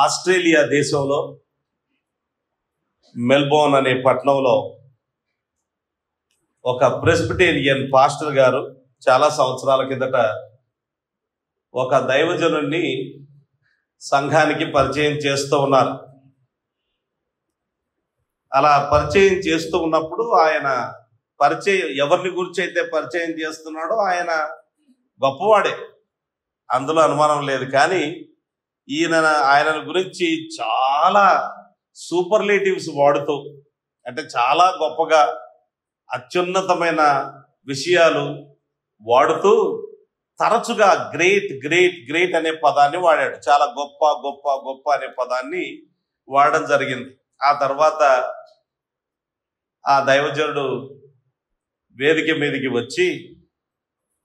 Australia దేశంలో Melbourne అనే పట్టణంలో ఒక ప్రెస్బిటేరియన్ పాస్టర్ గారు చాలా సంవత్సరాల కిందట ఒక దైవజనుడిని సంఘానికి పరిచయం చేస్తూ ఉన్నారు. అలా పరిచయం చేస్తూ ఉన్నప్పుడు ఆయన ఎవరిని గురించి అయితే పరిచయం చేస్తున్నాడో ఆయన గొప్పవాడే, అందులో అనుమానం లేదు. కానీ ఆయన గురించి చాలా సూపర్లేటివ్స్ వాడుతూ, అంటే చాలా గొప్పగా అత్యున్నతమైన విషయాలు వాడుతూ తరచుగా గ్రేట్ గ్రేట్ గ్రేట్ అనే పదాన్ని వాడాడు. చాలా గొప్ప గొప్ప గొప్ప అనే పదాన్ని వాడడం జరిగింది. ఆ తర్వాత ఆ దైవజనుడు వేదిక మీదకి వచ్చి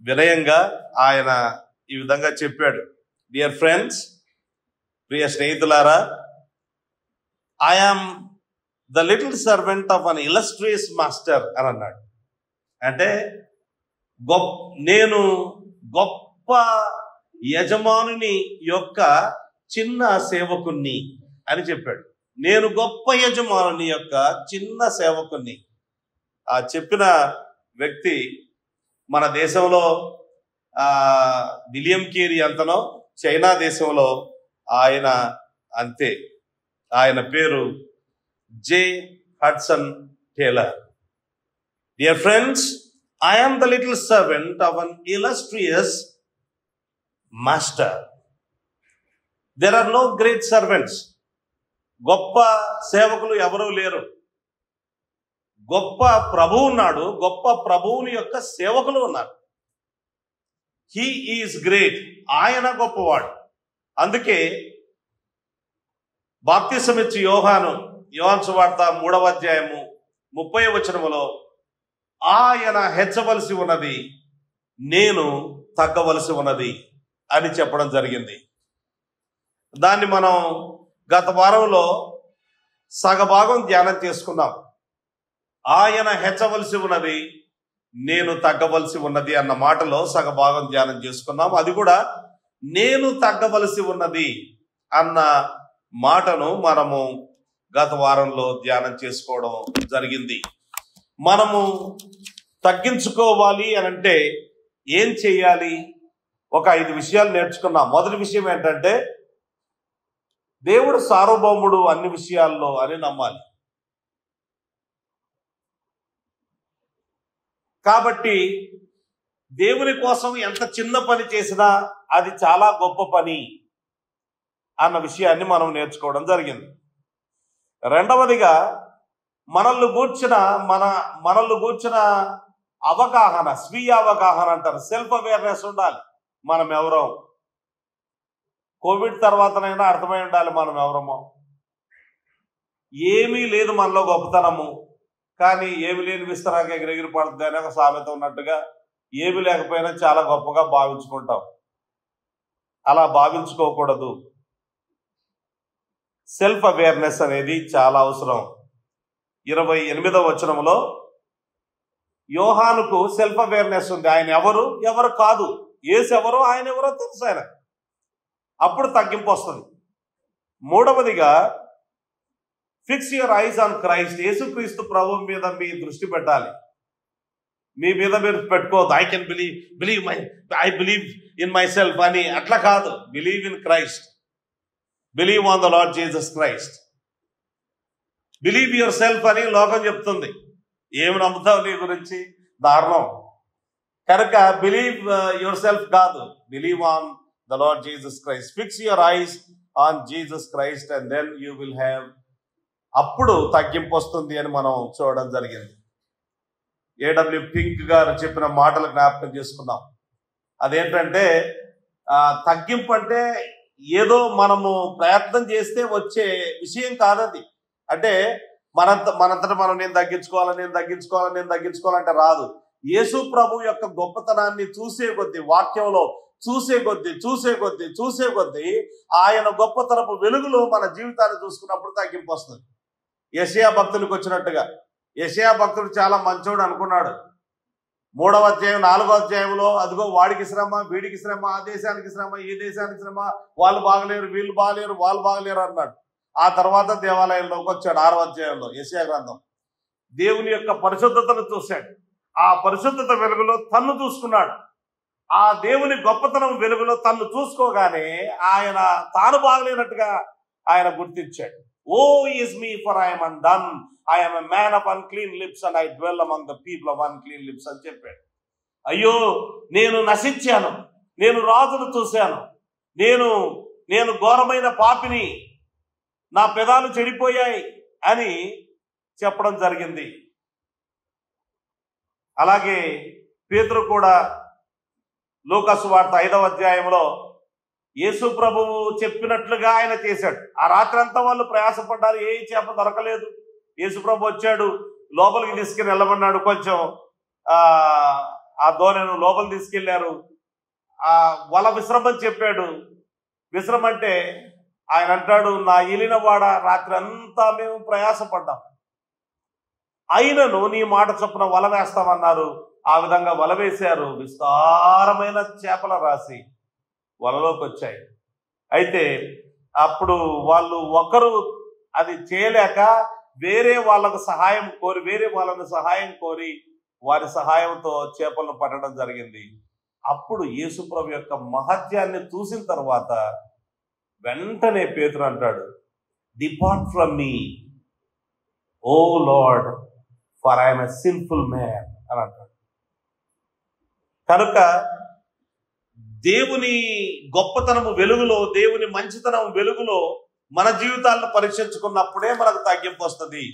వినయంగా ఆయన ఈ విధంగా చెప్పాడు. డియర్ ఫ్రెండ్స్, ప్రియ స్నేహితులారా, I am the little servant of an illustrious master అని అన్నాడు. అంటే నేను గొప్ప యజమానుని యొక్క చిన్న సేవకుణ్ణి అని చెప్పాడు. నేను గొప్ప యజమానుని యొక్క చిన్న సేవకుణ్ణి. ఆ చెప్పిన వ్యక్తి మన దేశంలో విలియం కేరీ అంతనో, చైనా దేశంలో ఆయన అంతే. ఆయన పేరు J Hudson Taylor. Dear friends, I am the little servant of an illustrious master. There are no great servants. గొప్ప సేవకులు ఎవరూ లేరు. గొప్ప ప్రభువు ఉన్నాడు, గొప్ప ప్రభువుని యొక్క సేవకులు ఉన్నారు. హీ ఈజ్ గ్రేట్, ఆయన గొప్పవాడు. అందుకే బాప్తిసమిచ్చి యోహాను సువార్త 3వ అధ్యాయము 30వ వచనములో ఆయన హెచ్చవలసి ఉన్నది, నేను తగ్గవలసి ఉన్నది అని చెప్పడం జరిగింది. దాన్ని మనం గత వారంలో సగభాగం ధ్యానం చేసుకున్నాం. ఆయన హెచ్చవలసి ఉన్నది, నేను తగ్గవలసి ఉన్నది అన్న మాటలో సగభాగం ధ్యానం చేసుకున్నాం. అది కూడా నేను తగ్గవలసి ఉన్నది అన్న మాటను మనము గత వారంలో ధ్యానం చేసుకోవడం జరిగింది. మనము తగ్గించుకోవాలి అని అంటే ఏం చేయాలి? ఒక 5 విషయాలు నేర్చుకున్నాం. మొదటి విషయం ఏంటంటే, దేవుడు సార్వభౌముడు అన్ని విషయాల్లో అని నమ్మాలి. కాబట్టి దేవుని కోసం ఎంత చిన్న పని చేసినా అది చాలా గొప్ప పని అన్న విషయాన్ని మనం నేర్చుకోవడం జరిగింది. రెండవదిగా, మనల్ని గూర్చిన అవగాహన, స్వీయ అవగాహన అంటారు, సెల్ఫ్ అవేర్నెస్ ఉండాలి. మనం ఎవరో కోవిడ్ తర్వాతనైనా అర్థమై ఉండాలి మనం ఎవరమో. ఏమీ లేదు మనలో గొప్పతనము, కానీ ఏమి లేని విస్తరాక ఎగిరెగిరి పడుతుంది అనే ఒక సామెత ఉన్నట్టుగా ఏమి లేకపోయినా చాలా గొప్పగా భావించుకుంటాం. అలా భావించుకోకూడదు. సెల్ఫ్ అవేర్నెస్ అనేది చాలా అవసరం. 28వ వచనంలో యోహానుకు సెల్ఫ్ అవేర్నెస్ ఉంది. ఆయన ఎవరు కాదు, యేసు ఎవరో ఆయన ఎవరో తెలుసు ఆయన. అప్పుడు తగ్గింపు వస్తుంది. మూడవదిగా, fix your eyes on Christ. యేసుక్రీస్తు ప్రభు మీద మీ దృష్టి పెట్టాలి. మీ మీద మీరు పెట్టుకోవద్దు. I believe in myself అని అట్లా కాదు. Believe in Christ, believe on the Lord Jesus Christ. Believe yourself అని లోకం చెప్తుంది. ఏమి నమ్ముతావు నీ గురించి? దారుణం. కనుక బిలీవ్ యువర్ సెల్ఫ్ కాదు, believe on the Lord Jesus Christ. Fix your eyes on Jesus Christ and then you will have. అప్పుడు తగ్గింపు వస్తుంది అని మనం చూడడం జరిగింది. ఏడబ్ల్యూ పింక్ గారు చెప్పిన మాటలు జ్ఞాపకం చేసుకున్నాం. అదేంటంటే, తగ్గింపు అంటే ఏదో మనము ప్రయత్నం చేస్తే వచ్చే విషయం కాదది. అంటే మనంతట మనం నేను తగ్గించుకోవాలంటే రాదు. యేసు ప్రభు యొక్క గొప్పతనాన్ని చూసే కొద్దీ, వాక్యంలో చూసే కొద్దీ ఆయన గొప్పతనపు వెలుగులో మన జీవితాన్ని చూసుకున్నప్పుడు తగ్గింపు వస్తుంది. యెషయా భక్తునికి వచ్చినట్టుగా, యెషయా భక్తుడు చాలా మంచోడు అనుకున్నాడు. 3వ అధ్యాయం 4వ అధ్యాయంలో అదిగో వాడికి శ్రమ, వీడికి శ్రమ, ఆ దేశానికి శ్రమ, ఈ దేశానికి శ్రమ, వాళ్ళు బాగలేరు, వీళ్ళు బాగలేరు, వాళ్ళు బాగలేరు అన్నాడు. ఆ తర్వాత దేవాలయంలోకి వచ్చాడు 6వ అధ్యాయంలో యెషయా గ్రంథం. దేవుని యొక్క పరిశుద్ధతను చూశాడు. ఆ పరిశుద్ధత వెలుగులో తన్ను చూసుకున్నాడు. ఆ దేవుని గొప్పతనం వెలుగులో తన్ను చూసుకోగానే ఆయన తాను బాగలేనట్టుగా ఆయన గుర్తించాడు. Woe is me for I'm undone, I'm a man of unclean lips and I dwell among the people of unclean lips అని చెప్పాడు. అయ్యో నేను నశించాను, నేను రాజును చూశాను, నేను ఘోరమైన పాపిని, నా పెదాలు చెడిపోయాయి అని చెప్పడం జరిగింది. అలాగే పేతురు కూడా లూకా సువార్త 5వ అధ్యాయంలో యేసు ప్రభువు చెప్పినట్లుగా ఆయన చేశాడు. ఆ రాత్రి అంతా వాళ్ళు ప్రయాసపడ్డారు, ఏ చేప దొరకలేదు. యేసు ప్రభు వచ్చాడు, లోపలికి తీసుకెళ్ళి వెళ్ళమన్నాడు. కొంచెం ఆ ధోరణను లోపలికి తీసుకెళ్లారు. ఆ వల విశ్రమని చెప్పాడు. విశ్రమంటే ఆయన అంటాడు, నా ఏలినవాడ రాత్రి అంతా మేము ప్రయాసపడ్డాం, అయినను నీ మాట చొప్పున వల వేస్తామన్నారు. ఆ విధంగా వల వేశారు. విస్తారమైన చేపల రాశి వలలోకి వచ్చాయి. అయితే అప్పుడు వాళ్ళు ఒకరు అది చేయలేక వేరే వాళ్ళకు సహాయం కోరి వారి సహాయంతో చేపలను పట్టడం జరిగింది. అప్పుడు యేసు ప్రభు యొక్క మహత్యాన్ని చూసిన తర్వాత వెంటనే పేతురు అంటాడు, depart from me O Lord, for I'm a sinful man అని అంటాడు. కనుక దేవుని గొప్పతనము వెలుగులో, దేవుని మంచితనం వెలుగులో మన జీవితాలను పరీక్షించుకున్నప్పుడే మనకు తగ్గింపు వస్తుంది.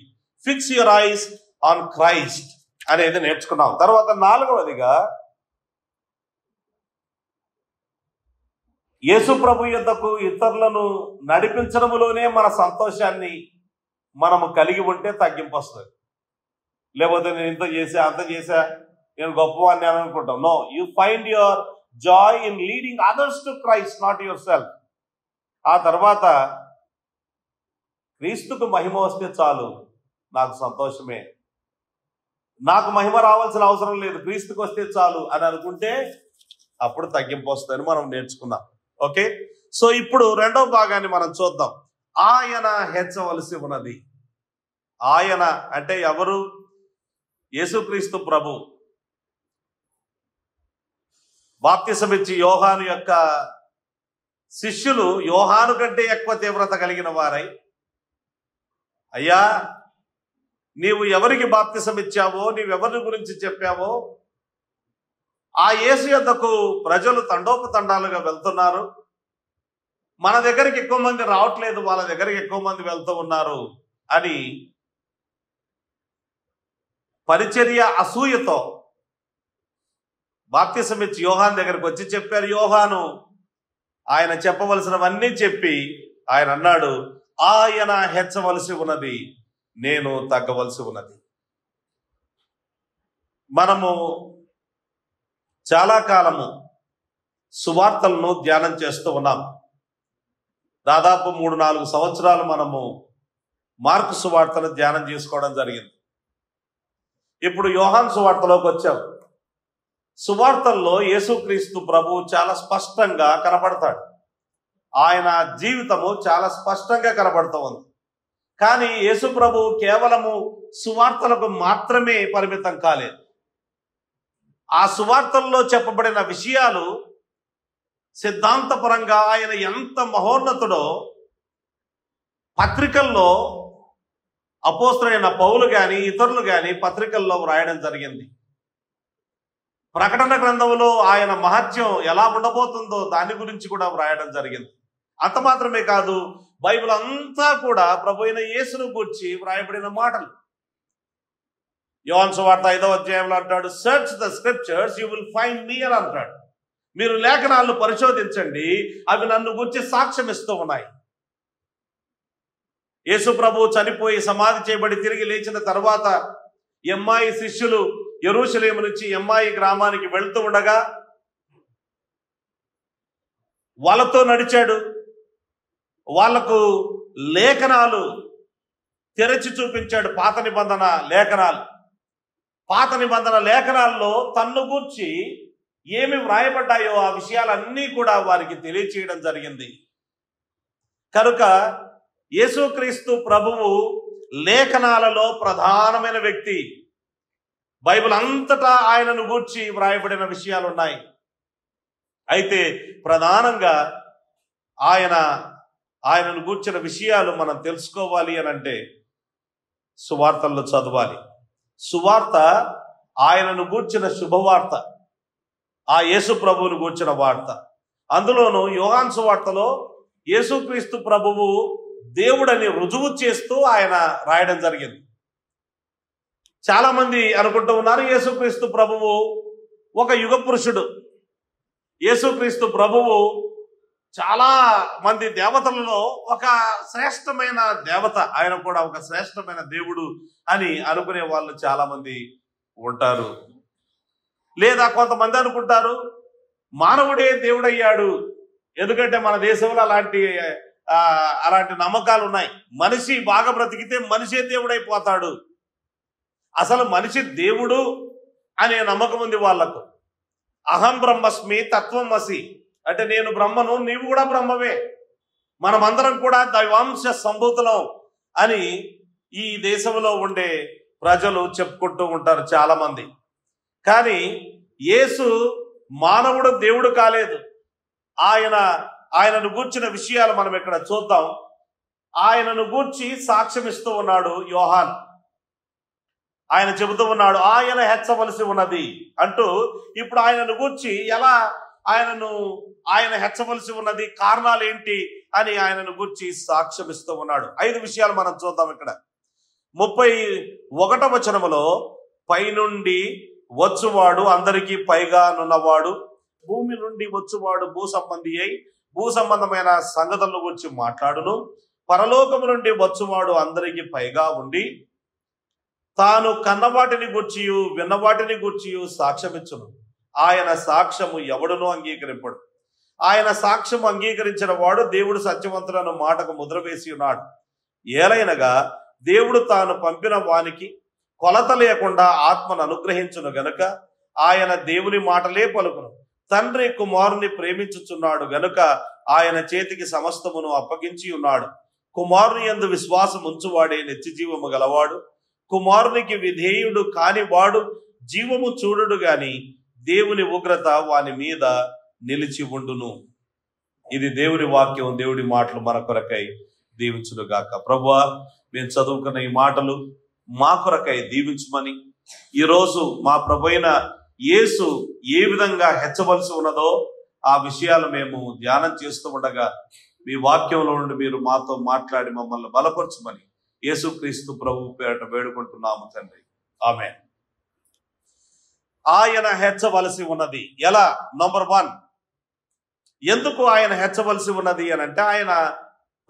Fix your eyes on Christ అనేది నేర్చుకున్నాం. తర్వాత 4వదిగా యేసు ప్రభు యొద్దకు ఇతరులను నడిపించడంలోనే మన సంతోషాన్ని మనము కలిగి ఉంటే తగ్గింపు వస్తుంది. లేకపోతే నేను ఇంత చేసా, అంత చేసా, నేను గొప్పవాడిని అని అనుకుంటాం. No, you find your joy in leading others to Christ, not yourself. ఆ తర్వాత క్రీస్తుకు మహిమ వస్తే చాలు, నాకు సంతోషమే, నాకు మహిమ రావాల్సిన అవసరం లేదు, క్రీస్తుకు వస్తే చాలు అని అనుకుంటే అప్పుడు తగ్గింపు వస్తుందని మనం నేర్చుకున్నాం. ఓకే, సో ఇప్పుడు 2వ భాగాన్ని మనం చూద్దాం. ఆయన హెచ్చవలసి ఉన్నది. ఆయన అంటే ఎవరు? యేసుక్రీస్తు ప్రభు. బాప్తిసమిచ్చి యోహాను యొక్క శిష్యులు యోహాను కంటే ఎక్కువ తీవ్రత కలిగిన వారై, అయ్యా నీవు ఎవరికి బాప్తిసమిచ్చావో, నీవెవరి గురించి చెప్పావో, ఆ యేసు యొద్దకు ప్రజలు తండోపతండాలుగా వెళ్తున్నారు, మన దగ్గరికి ఎక్కువ మంది రావట్లేదు, వాళ్ళ దగ్గరికి ఎక్కువ మంది వెళ్తూ ఉన్నారు అని పరిచర్య అసూయతో బాప్తిసమిచ్చి యోహాను దగ్గరికి వచ్చి చెప్పారు. యోహాను ఆయన చెప్పవలసినవన్నీ చెప్పి ఆయన అన్నాడు, ఆయన హెచ్చవలసి ఉన్నది, నేను తగ్గవలసి ఉన్నది. మనము చాలా కాలము సువార్తలను ధ్యానం చేస్తూ ఉన్నాం. దాదాపు 3-4 సంవత్సరాలు మనము మార్కు సువార్తను ధ్యానం చేసుకోవడం జరిగింది. ఇప్పుడు యోహాను సువార్తలోకి వచ్చాం. సువార్తల్లో యేసుక్రీస్తు ప్రభు చాలా స్పష్టంగా కనబడతాడు. ఆయన జీవితము చాలా స్పష్టంగా కనబడుతూ ఉంది. కానీ యేసు ప్రభు కేవలము సువార్తలకు మాత్రమే పరిమితం కాలేదు. ఆ సువార్తల్లో చెప్పబడిన విషయాలు సిద్ధాంతపరంగా ఆయన ఎంత మహోన్నతుడో పత్రికల్లో అపోస్తలుడైన పౌలు కానీ ఇతరులు కానీ పత్రికల్లో వ్రాయడం జరిగింది. ప్రకటన గ్రంథంలో ఆయన మహత్యం ఎలా ఉండబోతుందో దాని గురించి కూడా వ్రాయడం జరిగింది. అంత మాత్రమే కాదు, బైబిల్ అంతా కూడా ప్రభు అయిన యేసును గూర్చి వ్రాయబడిన మాటలు. యోహాను సువార్త 5వ అధ్యాయంలో అంటాడు, search the scriptures you will find me అని అంటాడు. మీరు లేఖనాలను పరిశోధించండి, అవి నన్ను గురించి సాక్ష్యం ఇస్తూ ఉన్నాయి. యేసు ప్రభు చనిపోయి సమాధి చేయబడి తిరిగి లేచిన తర్వాత ఎమ్మాయి శిష్యులు యెరూషలేము నుంచి ఎమ్మాయి గ్రామానికి వెళ్తూ ఉండగా వాళ్ళతో నడిచాడు. వాళ్లకు లేఖనాలు తెరచి చూపించాడు, పాత నిబంధన లేఖనాలు. పాత నిబంధన లేఖనాల్లో తన్ను గూర్చి ఏమి వ్రాయబడ్డాయో ఆ విషయాలన్నీ కూడా వారికి తెలియచేయడం జరిగింది. కనుక యేసుక్రీస్తు ప్రభువు లేఖనాలలో ప్రధానమైన వ్యక్తి. బైబిల్ అంతటా ఆయనను గూర్చి వ్రాయబడిన విషయాలు ఉన్నాయి. అయితే ప్రధానంగా ఆయనను గూర్చిన విషయాలు మనం తెలుసుకోవాలి అని అంటే సువార్తల్లో చదవాలి. సువార్త ఆయనను గూర్చిన శుభవార్త, ఆ యేసు ప్రభువును గూర్చిన వార్త. అందులోనూ యోహాను సువార్తలో యేసుక్రీస్తు ప్రభువు దేవుడని రుజువు చేస్తూ ఆయన రాయడం జరిగింది. చాలా మంది అనుకుంటూ ఉన్నారు యేసుక్రీస్తు ప్రభువు ఒక యుగ పురుషుడు, యేసుక్రీస్తు ప్రభువు చాలా మంది దేవతలలో ఒక శ్రేష్టమైన దేవత, ఆయన కూడా ఒక శ్రేష్టమైన దేవుడు అని అనుకునే వాళ్ళు చాలా మంది ఉంటారు. లేదా కొంతమంది అనుకుంటారు మానవుడే దేవుడయ్యాడు. ఎందుకంటే మన దేశంలో అలాంటి నమ్మకాలు ఉన్నాయి. మనిషి బాగా బ్రతికితే మనిషే దేవుడైపోతాడు. అసలు మనిషి దేవుడు అనే నమ్మకం ఉంది వాళ్లకు. అహం బ్రహ్మస్మి తత్వమసి అంటే నేను బ్రహ్మను, నీవు కూడా బ్రహ్మవే, మనమందరం కూడా దైవాంశ సంభూతులం అని ఈ దేశంలో ఉండే ప్రజలు చెప్పుకుంటూ ఉంటారు చాలా మంది. కానీ యేసు మానవుడు, దేవుడు కాలేదు. ఆయనను గూర్చిన విషయాలు మనం ఇక్కడ చూద్దాం. ఆయనను గూర్చి సాక్ష్యం ఇస్తూ ఉన్నాడు యోహాన్. ఆయన చెబుతూ ఉన్నాడు ఆయన హెచ్చవలసి ఉన్నది అంటూ. ఇప్పుడు ఆయనను గూర్చి ఎలా ఆయన హెచ్చవలసి ఉన్నది, కారణాలు ఏంటి అని ఆయనను గూర్చి సాక్ష్యం ఇస్తూ ఉన్నాడు. 5 విషయాలు మనం చూద్దాం ఇక్కడ. 31వ వచనములో పైనుండి వచ్చువాడు అందరికీ పైగా నున్నవాడు, భూమి నుండి వచ్చువాడు భూ సంబంధి అయి భూ సంబంధమైన సంగతుల గురించి మాట్లాడును, పరలోకము నుండి వచ్చువాడు అందరికీ పైగా ఉండి తాను కన్నవాటిని గూర్చియు విన్నవాటిని గూర్చియు సాక్ష్యమిచ్చును. ఆయన సాక్ష్యము ఎవడునూ అంగీకరింపడు. ఆయన సాక్ష్యము అంగీకరించిన వాడు దేవుడు సత్యవంతులను మాటకు ముద్ర వేసి ఉన్నాడు. ఏలైనగా దేవుడు తాను పంపిన వానికి కొలత లేకుండా ఆత్మను అనుగ్రహించును గనుక ఆయన దేవుని మాటలే పలుకును. తండ్రి కుమారుని ప్రేమించుచున్నాడు గనుక ఆయన చేతికి సమస్తమును అప్పగించి ఉన్నాడు. కుమారుని యందు విశ్వాసం ఉంచువాడే నిత్య జీవము గలవాడు. కుమారునికి విధేయుడు కాని వాడు జీవము చూడుడు గాని దేవుని ఉగ్రత వాని మీద నిలిచి ఉండును. ఇది దేవుని వాక్యం, దేవుడి మాటలు మన కొరకై దీవించును గాక. ప్రభువా, మేము చదువుకున్న ఈ మాటలు మా కొరకై దీవించమని, ఈరోజు మా ప్రభువైన యేసు ఏ విధంగా హెచ్చవలసి ఉన్నదో ఆ విషయాలు మేము ధ్యానం చేస్తూ ఉండగా మీ వాక్యంలో నుండి మీరు మాతో మాట్లాడి మమ్మల్ని బలపరచమని యేసుక్రీస్తు ప్రభు పేరట వేడుకుంటున్నాము తండ్రి. ఆమేన్. ఆయన హెచ్చవలసి ఉన్నది ఎలా? నంబర్ 1, ఎందుకు ఆయన హెచ్చవలసి ఉన్నది అని అంటే ఆయన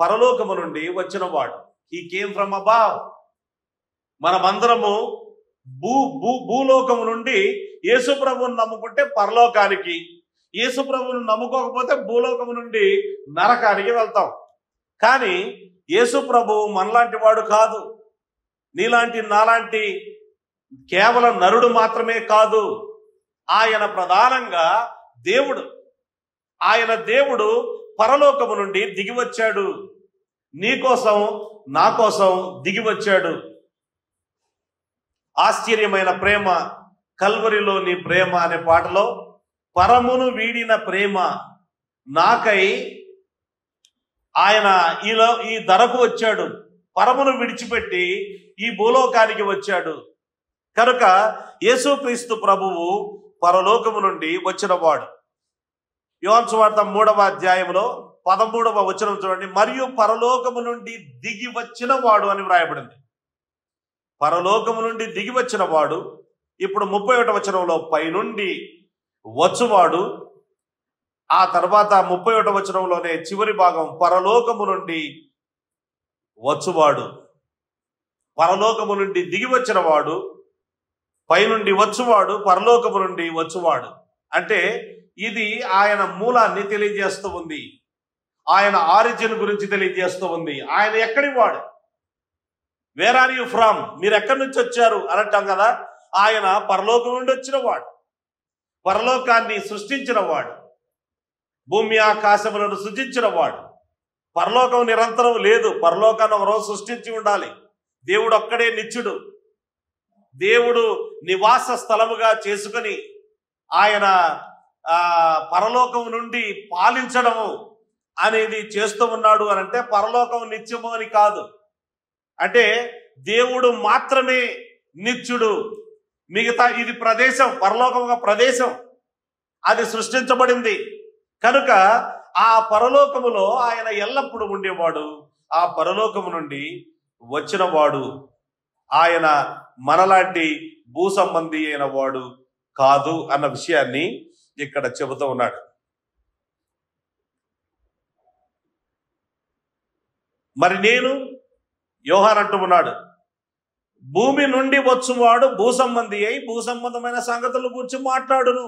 పరలోకము నుండి వచ్చిన వాడు. He came from above. మనమందరము భూలోకము నుండి యేసు ప్రభువును నమ్ముకుంటే పరలోకానికి, యేసు ప్రభువును నమ్ముకోకపోతే భూలోకము నుండి నరకానికి వెళ్తాం. కానీ యేసు ప్రభువు మనలాంటి వాడు కాదు. నీలాంటి నాలాంటి కేవలం నరుడు మాత్రమే కాదు. ఆయన ప్రధానంగా దేవుడు. ఆయన దేవుడు పరలోకము నుండి దిగి వచ్చాడు. నీ కోసం, నా కోసం దిగి వచ్చాడు. ఆశ్చర్యమైన ప్రేమ, కల్వరిలో నీ ప్రేమ అనే పాటలో పరమును వీడిన ప్రేమ నాకై ఆయన ఈ ధరకు వచ్చాడు. పరమును విడిచిపెట్టి ఈ భూలోకానికి వచ్చాడు. కనుక యేసుక్రీస్తు ప్రభువు పరలోకము నుండి వచ్చిన వాడు. యోహాను సువార్త 3వ అధ్యాయంలో 13వ వచనం చూడండి. మరియు పరలోకము నుండి దిగి వచ్చిన వాడు అని వ్రాయబడింది. పరలోకము నుండి దిగి వచ్చిన వాడు. ఇప్పుడు 31వ వచనంలో పైనుండి వచ్చువాడు. ఆ తర్వాత 31వ వచనంలోనే చివరి భాగం పరలోకము నుండి వచ్చువాడు. పరలోకము నుండి దిగి వచ్చిన వాడు, పైనుండి వచ్చువాడు, పరలోకము నుండి వచ్చువాడు. అంటే ఇది ఆయన మూలాన్ని తెలియజేస్తూ ఉంది. ఆయన ఆరిజిన్ గురించి తెలియజేస్తూ ఉంది. ఆయన ఎక్కడి వాడు? Where are you from? మీరు ఎక్కడి నుంచి వచ్చారు అని అంటాం కదా. ఆయన పరలోకం నుండి వచ్చిన వాడు, పరలోకాన్ని సృష్టించిన వాడు, భూమి ఆకాశములను సృజించిన వాడు. పరలోకం నిరంతరం లేదు, పరలోకాన్ని ఒక రోజు సృష్టించి ఉండాలి. దేవుడు ఒక్కడే నిత్యుడు. దేవుడు నివాస స్థలముగా చేసుకొని ఆయన పరలోకం నుండి పాలించడము అనేది చేస్తూ ఉన్నాడు అని అంటే పరలోకం నిత్యము అని కాదు. అంటే దేవుడు మాత్రమే నిత్యుడు, మిగతా ఇది ప్రదేశం, పరలోకం ఒక ప్రదేశం, అది సృష్టించబడింది కనుక ఆ పరలోకములో ఆయన ఎల్లప్పుడూ ఉండేవాడు. ఆ పరలోకము నుండి వచ్చిన వాడు. ఆయన మనలాంటి భూ సంబంధి అయిన వాడు కాదు అన్న విషయాన్ని ఇక్కడ చెబుతూ ఉన్నాడు. మరి నేను యోహాను అంటూ ఉన్నాడు, భూమి నుండి వచ్చువాడు భూ సంబంధి అయి భూ సంబంధమైన సంగతుల గురించి మాట్లాడును.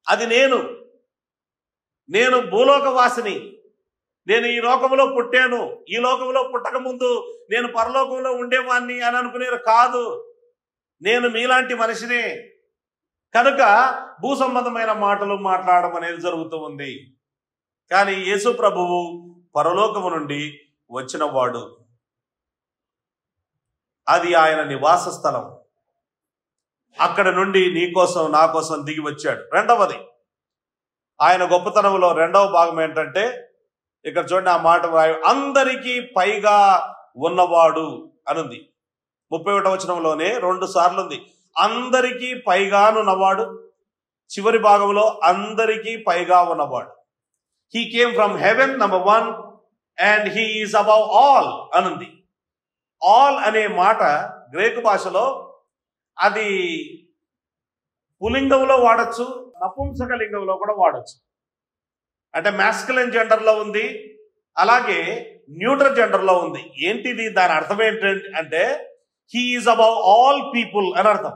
అది నేను భూలోకవాసిని, నేను ఈ లోకంలో పుట్టాను, ఈ లోకంలో పుట్టక ముందు నేను పరలోకంలో ఉండేవాణ్ణి అని అనుకునేది కాదు. నేను మీలాంటి మనిషినే కనుక భూ సంబంధమైన మాటలు మాట్లాడడం అనేది జరుగుతూ ఉంది. కానీ యేసు ప్రభువు పరలోకము నుండి వచ్చిన వాడు, అది ఆయన నివాస స్థలం. అక్కడ నుండి నీ కోసం నా కోసం దిగి వచ్చాడు. రెండవది ఆయన గొప్పతనంలో రెండవ భాగం ఏంటంటే, ఇక్కడ చూడండి ఆ మాట అందరికీ పైగా ఉన్నవాడు అనుంది. 31వ వచనంలోనే 2 సార్లు ఉంది అందరికీ పైగానున్నవాడు. చివరి భాగంలో అందరికీ పైగా ఉన్నవాడు. He came from heaven number 1 and he is above all అనుంది. ఆల్ అనే మాట గ్రీకు భాషలో అది పులింగంలో వాడచ్చు, నపుంసక లింగంలో కూడా వాడచ్చు. అంటే మాస్కులైన్ జెండర్లో ఉంది, అలాగే న్యూట్రల్ జెండర్లో ఉంది. ఏంటిది, దాని అర్థం ఏంటంటే అంటే he is above all people అని అర్థం.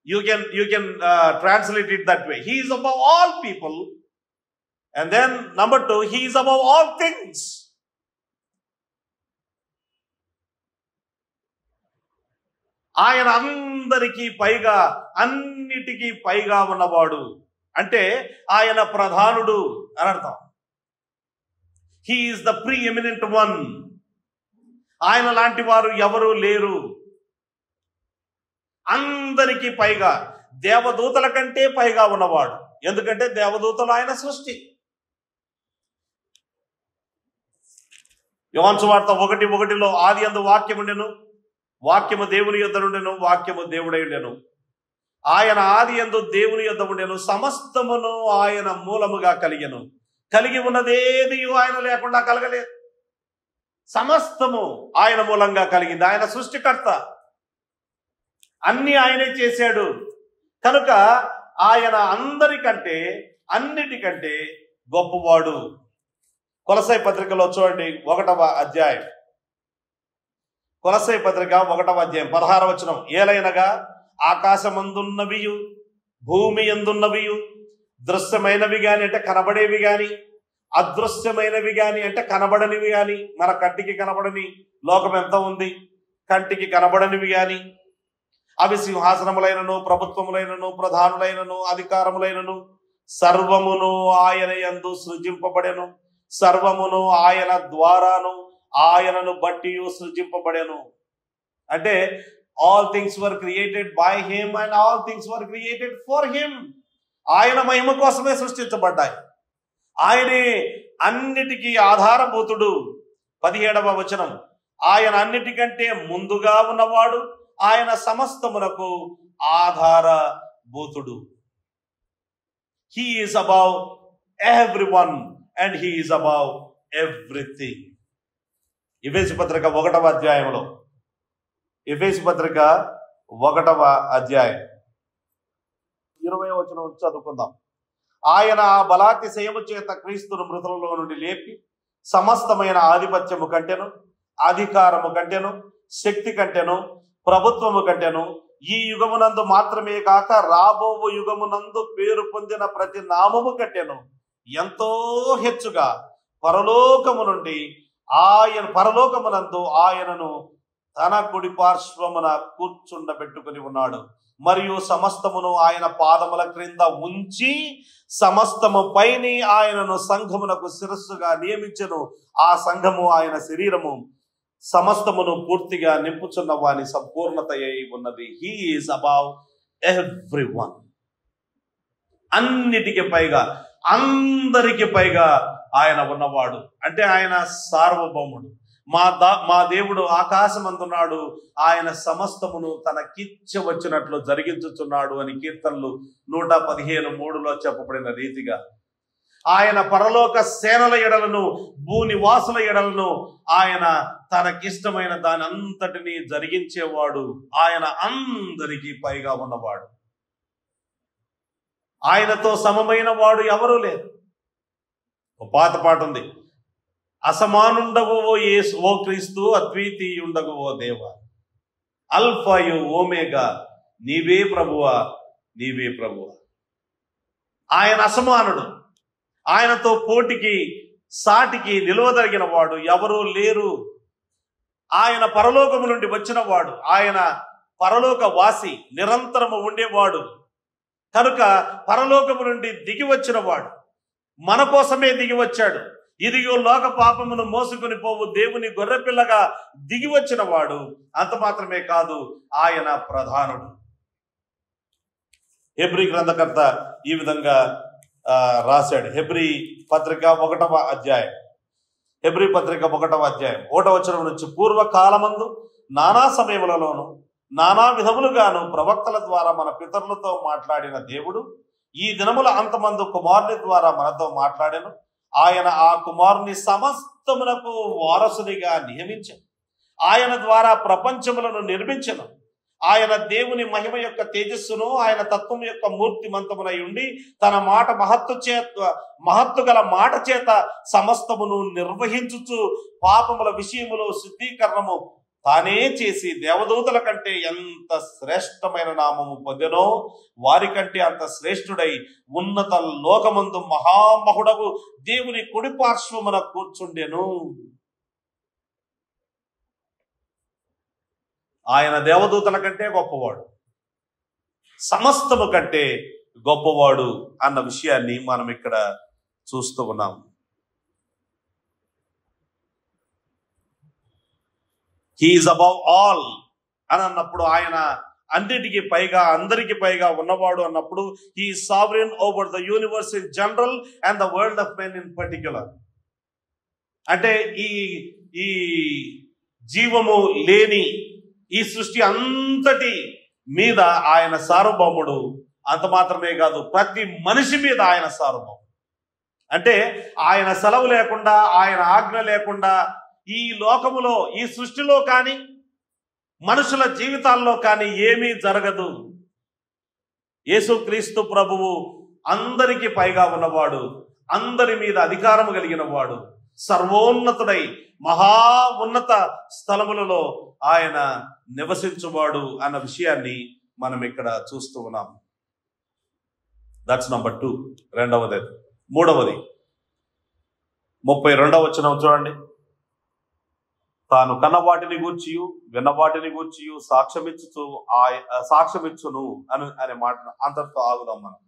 You can translate it that way. He is above all people and then number 2 he is above all things. ఆయన అందరికీ పైగా, అన్నిటికీ పైగా ఉన్నవాడు. అంటే ఆయన ప్రధానుడు అని అర్థం. He is the pre eminent one. ఆయన లాంటి వారు ఎవరు లేరు. అందరికీ పైగా, దేవదూతల కంటే పైగా ఉన్నవాడు. ఎందుకంటే దేవదూతలు ఆయన సృష్టి. యోహాను సువార్త 1:1 ఆదియందు వాక్యము ఉండెను, వాక్యము దేవుని యొద్ద నుండెను, వాక్యము దేవుడై ఉండెను. ఆయన ఆదియందు దేవుని యొద్ద ఉండెను, సమస్తమును ఆయన మూలముగా కలిగెను. కలిగి ఉన్నదేది ఆయన లేకుండా కలగలేదు. సమస్తము ఆయన మూలంగా కలిగింది. ఆయన సృష్టికర్త, అన్ని ఆయనే చేశాడు కనుక ఆయన అందరికంటే అన్నిటికంటే గొప్పవాడు. కొలసై పత్రికలో చూడండి 1వ అధ్యాయం, కొలసై పత్రిక 1వ అధ్యాయం 16వ వచనం. ఏలైనగా ఆకాశమందున్నవియు భూమి యందున్నవియు దృశ్యమైనవి గాని అంటే కనబడేవి గాని, అదృశ్యమైనవి గాని అంటే కనబడనివి గాని, మన కంటికి కనబడని లోకం ఎంత ఉంది, కంటికి కనబడనివి గాని, అవి సింహాసనములైనను ప్రభుత్వములైనను ప్రధానులైనను అధికారములైనను సర్వమును ఆయన యందు సృజింపబడెను, సర్వమును ఆయన ద్వారాను ఆయనను బట్టి సృజింపబడెను. అంటే all things were created by him and all things were created for him. ఆయన మహిమ కోసమే సృష్టించబడ్డాయి. ఆయనే అన్నిటికీ ఆధారభూతుడు. 17వ వచనం, ఆయన అన్నిటికంటే ముందుగా ఉన్నవాడు, ఆయన సమస్తమునకు ఆధారభూతుడు. He is above everyone and he is above everything. ఎఫెసీ పత్రిక 1వ అధ్యాయంలో, ఎఫెసీ పత్రిక 1వ అధ్యాయం 20వ వచనం చదువుకుందాం. ఆయన ఆ బలాతిశయము చేత క్రీస్తును మృతులలో నుండి లేపి సమస్తమైన ఆధిపత్యము కంటెను, అధికారము కంటెను, శక్తి కంటెను, ప్రభుత్వము కంటెను, ఈ యుగమునందు మాత్రమే కాక రాబోవు యుగమునందు పేరు పొందిన ప్రతి నామము కంటెను ఎంతో హెచ్చుగా పరలోకమునందు ఆయనను తన కుడి పార్శ్వమున కూర్చుండబెట్టుకుని ఉన్నాడు. మరియు సమస్తమును ఆయన పాదముల క్రింద ఉంచి సమస్తము పైని ఆయనను సంఘమునకు శిరస్సుగా నియమించెను. ఆ సంఘము ఆయన శరీరము. సమస్తమును పూర్తిగా నింపుచున్న వాని సంపూర్ణత అయి ఉన్నది. He is above everyone. అన్నిటికి పైగా, అందరికి పైగా ఆయన ఉన్నవాడు. అంటే ఆయన సార్వభౌముడు. మా దేవుడు ఆకాశమందున్నాడు, ఆయన సమస్తమును తనకిచ్చ వచ్చినట్లు జరిగించుచున్నాడు అని కీర్తనలు 115:3 చెప్పబడిన రీతిగా ఆయన పరలోక సేనల ఎడలను భూనివాసుల ఎడలను ఆయన తనకిష్టమైన దాని అంతటినీ జరిగించేవాడు. ఆయన అందరికీ పైగా ఉన్నవాడు. ఆయనతో సమమైన వాడు ఎవరూ లేరు. ఒక పాత పాట ఉంది, అసమానుండగు ఓ క్రీస్తు, అద్వితీయుండగు ఓ దేవ, అల్ఫాయు ఓమేగా, నీవే ప్రభువా, నీవే ప్రభువా. ఆయన అసమానుడు. ఆయనతో పోటీకి సాటికి నిలవదగిన వాడు ఎవరూ లేరు. ఆయన పరలోకము నుండి వచ్చిన వాడు. ఆయన పరలోక వాసి, నిరంతరము ఉండేవాడు కనుక పరలోకము నుండి దిగి వచ్చిన వాడు. మన కోసమే దిగి వచ్చాడు. ఇదిగో లోక పాపమును మోసుకుని పోవు దేవుని గొర్రెపిల్లగా దిగి వచ్చిన వాడు. అంత మాత్రమే కాదు, ఆయన ప్రధానుడు. హెబ్రీ గ్రంథకర్త ఈ విధంగా రాశాడు. హెబ్రీ పత్రిక 1వ అధ్యాయం. హెబ్రీ పత్రిక 1వ అధ్యాయం 1వ వచనం నుంచి, పూర్వకాలమందు నానా సమయములలోను నానా విధములుగాను ప్రవక్తల ద్వారా మన పితరులతో మాట్లాడిన దేవుడు ఈ దినముల అంతమందు కుమారుని ద్వారా మనతో మాట్లాడెను. ఆయన ఆ కుమారుని సమస్తమునకు వారసునిగా నియమించెను. ఆయన ద్వారా ప్రపంచములను నిర్మించెను. ఆయన దేవుని మహిమ యొక్క తేజస్సును, ఆయన తత్వం యొక్క మూర్తిమంతమునై ఉండి తన మాట మహత్తు గల మాట చేత సమస్తమును నిర్వహించుచు పాపముల విషయములో శుద్ధీకరణము తానే చేసి దేవదూతల కంటే ఎంత శ్రేష్టమైన నామము పొందెనో వారికంటే అంత శ్రేష్ఠుడై ఉన్నత లోకమందు మహామహుడగు దేవుని కుడి పార్శ్వమున కూర్చుండెను. ఆయన దేవదూతల కంటే గొప్పవాడు, సమస్తము కంటే గొప్పవాడు అన్న విషయాన్ని మనం ఇక్కడ చూస్తూ ఉన్నాం. హీఈస్ అబౌవ్ ఆల్ అని అన్నప్పుడు, ఆయన అన్నిటికీ పైగా, అందరికి పైగా ఉన్నవాడు అన్నప్పుడు, he is sovereign over the universe in general and the world of men in particular. అంటే ఈ జీవము లేని ఈ సృష్టి అంతటి మీద ఆయన సార్వభౌముడు. అంత మాత్రమే కాదు, ప్రతి మనిషి మీద ఆయన సార్వభౌముడు. అంటే ఆయన సెలవు లేకుండా, ఆయన ఆజ్ఞ లేకుండా ఈ లోకములో, ఈ సృష్టిలో కానీ మనుషుల జీవితాల్లో కానీ ఏమీ జరగదు. యేసుక్రీస్తు ప్రభువు అందరికీ పైగా ఉన్నవాడు, అందరి మీద అధికారం కలిగిన వాడు, సర్వోన్నతుడై మహా ఉన్నత స్థలములలో ఆయన నివసించువాడు అన్న విషయాన్ని మనం ఇక్కడ చూస్తూ ఉన్నాం. That's number 2. రెండవది. మూడవది 32వ వచనం చూడండి. తాను కన్న వాటిని గూర్చియు విన్న వాటిని గూర్చియు సాక్ష్యమిచ్చును అనే మాట అంతటితో ఆగుదాం. మనం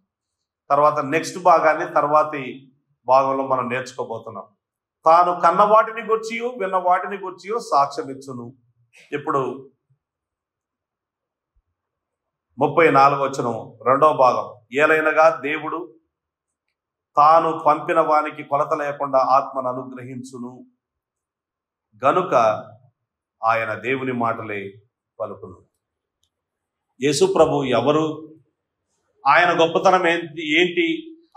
తర్వాత నెక్స్ట్ భాగాన్ని తర్వాతి భాగంలో మనం నేర్చుకోబోతున్నాం. తాను కన్న వాటిని గూర్చియు విన్న వాటిని గూర్చియు సాక్ష్యమిచ్చును. ఇప్పుడు 34వ వచనం 2వ భాగం. ఏలైనగా దేవుడు తాను పంపిన వానికి కొలత లేకుండా ఆత్మను అనుగ్రహించును గనుక ఆయన దేవుని మాటలే పలుకును. యేసు ప్రభు ఎవరు? ఆయన గొప్పతనం ఏంటి?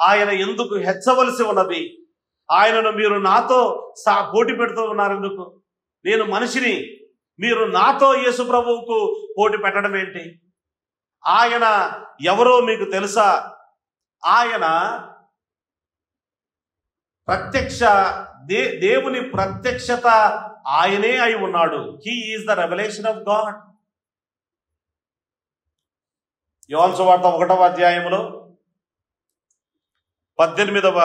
ఆయన ఎందుకు హెచ్చవలసి ఉన్నది? ఆయనను మీరు నాతో పోటీ పెడుతూ ఉన్నారు ఎందుకు? నేను మనిషిని, మీరు నాతో యేసు ప్రభువుకు పోటీ పెట్టడం ఏంటి? ఆయన ఎవరో మీకు తెలుసా? ఆయన దేవుని ప్రత్యక్షత ఆయనే అయి ఉన్నాడు. He is the revolution of God. యోహాను సువార్త 1వ అధ్యాయంలో 18వ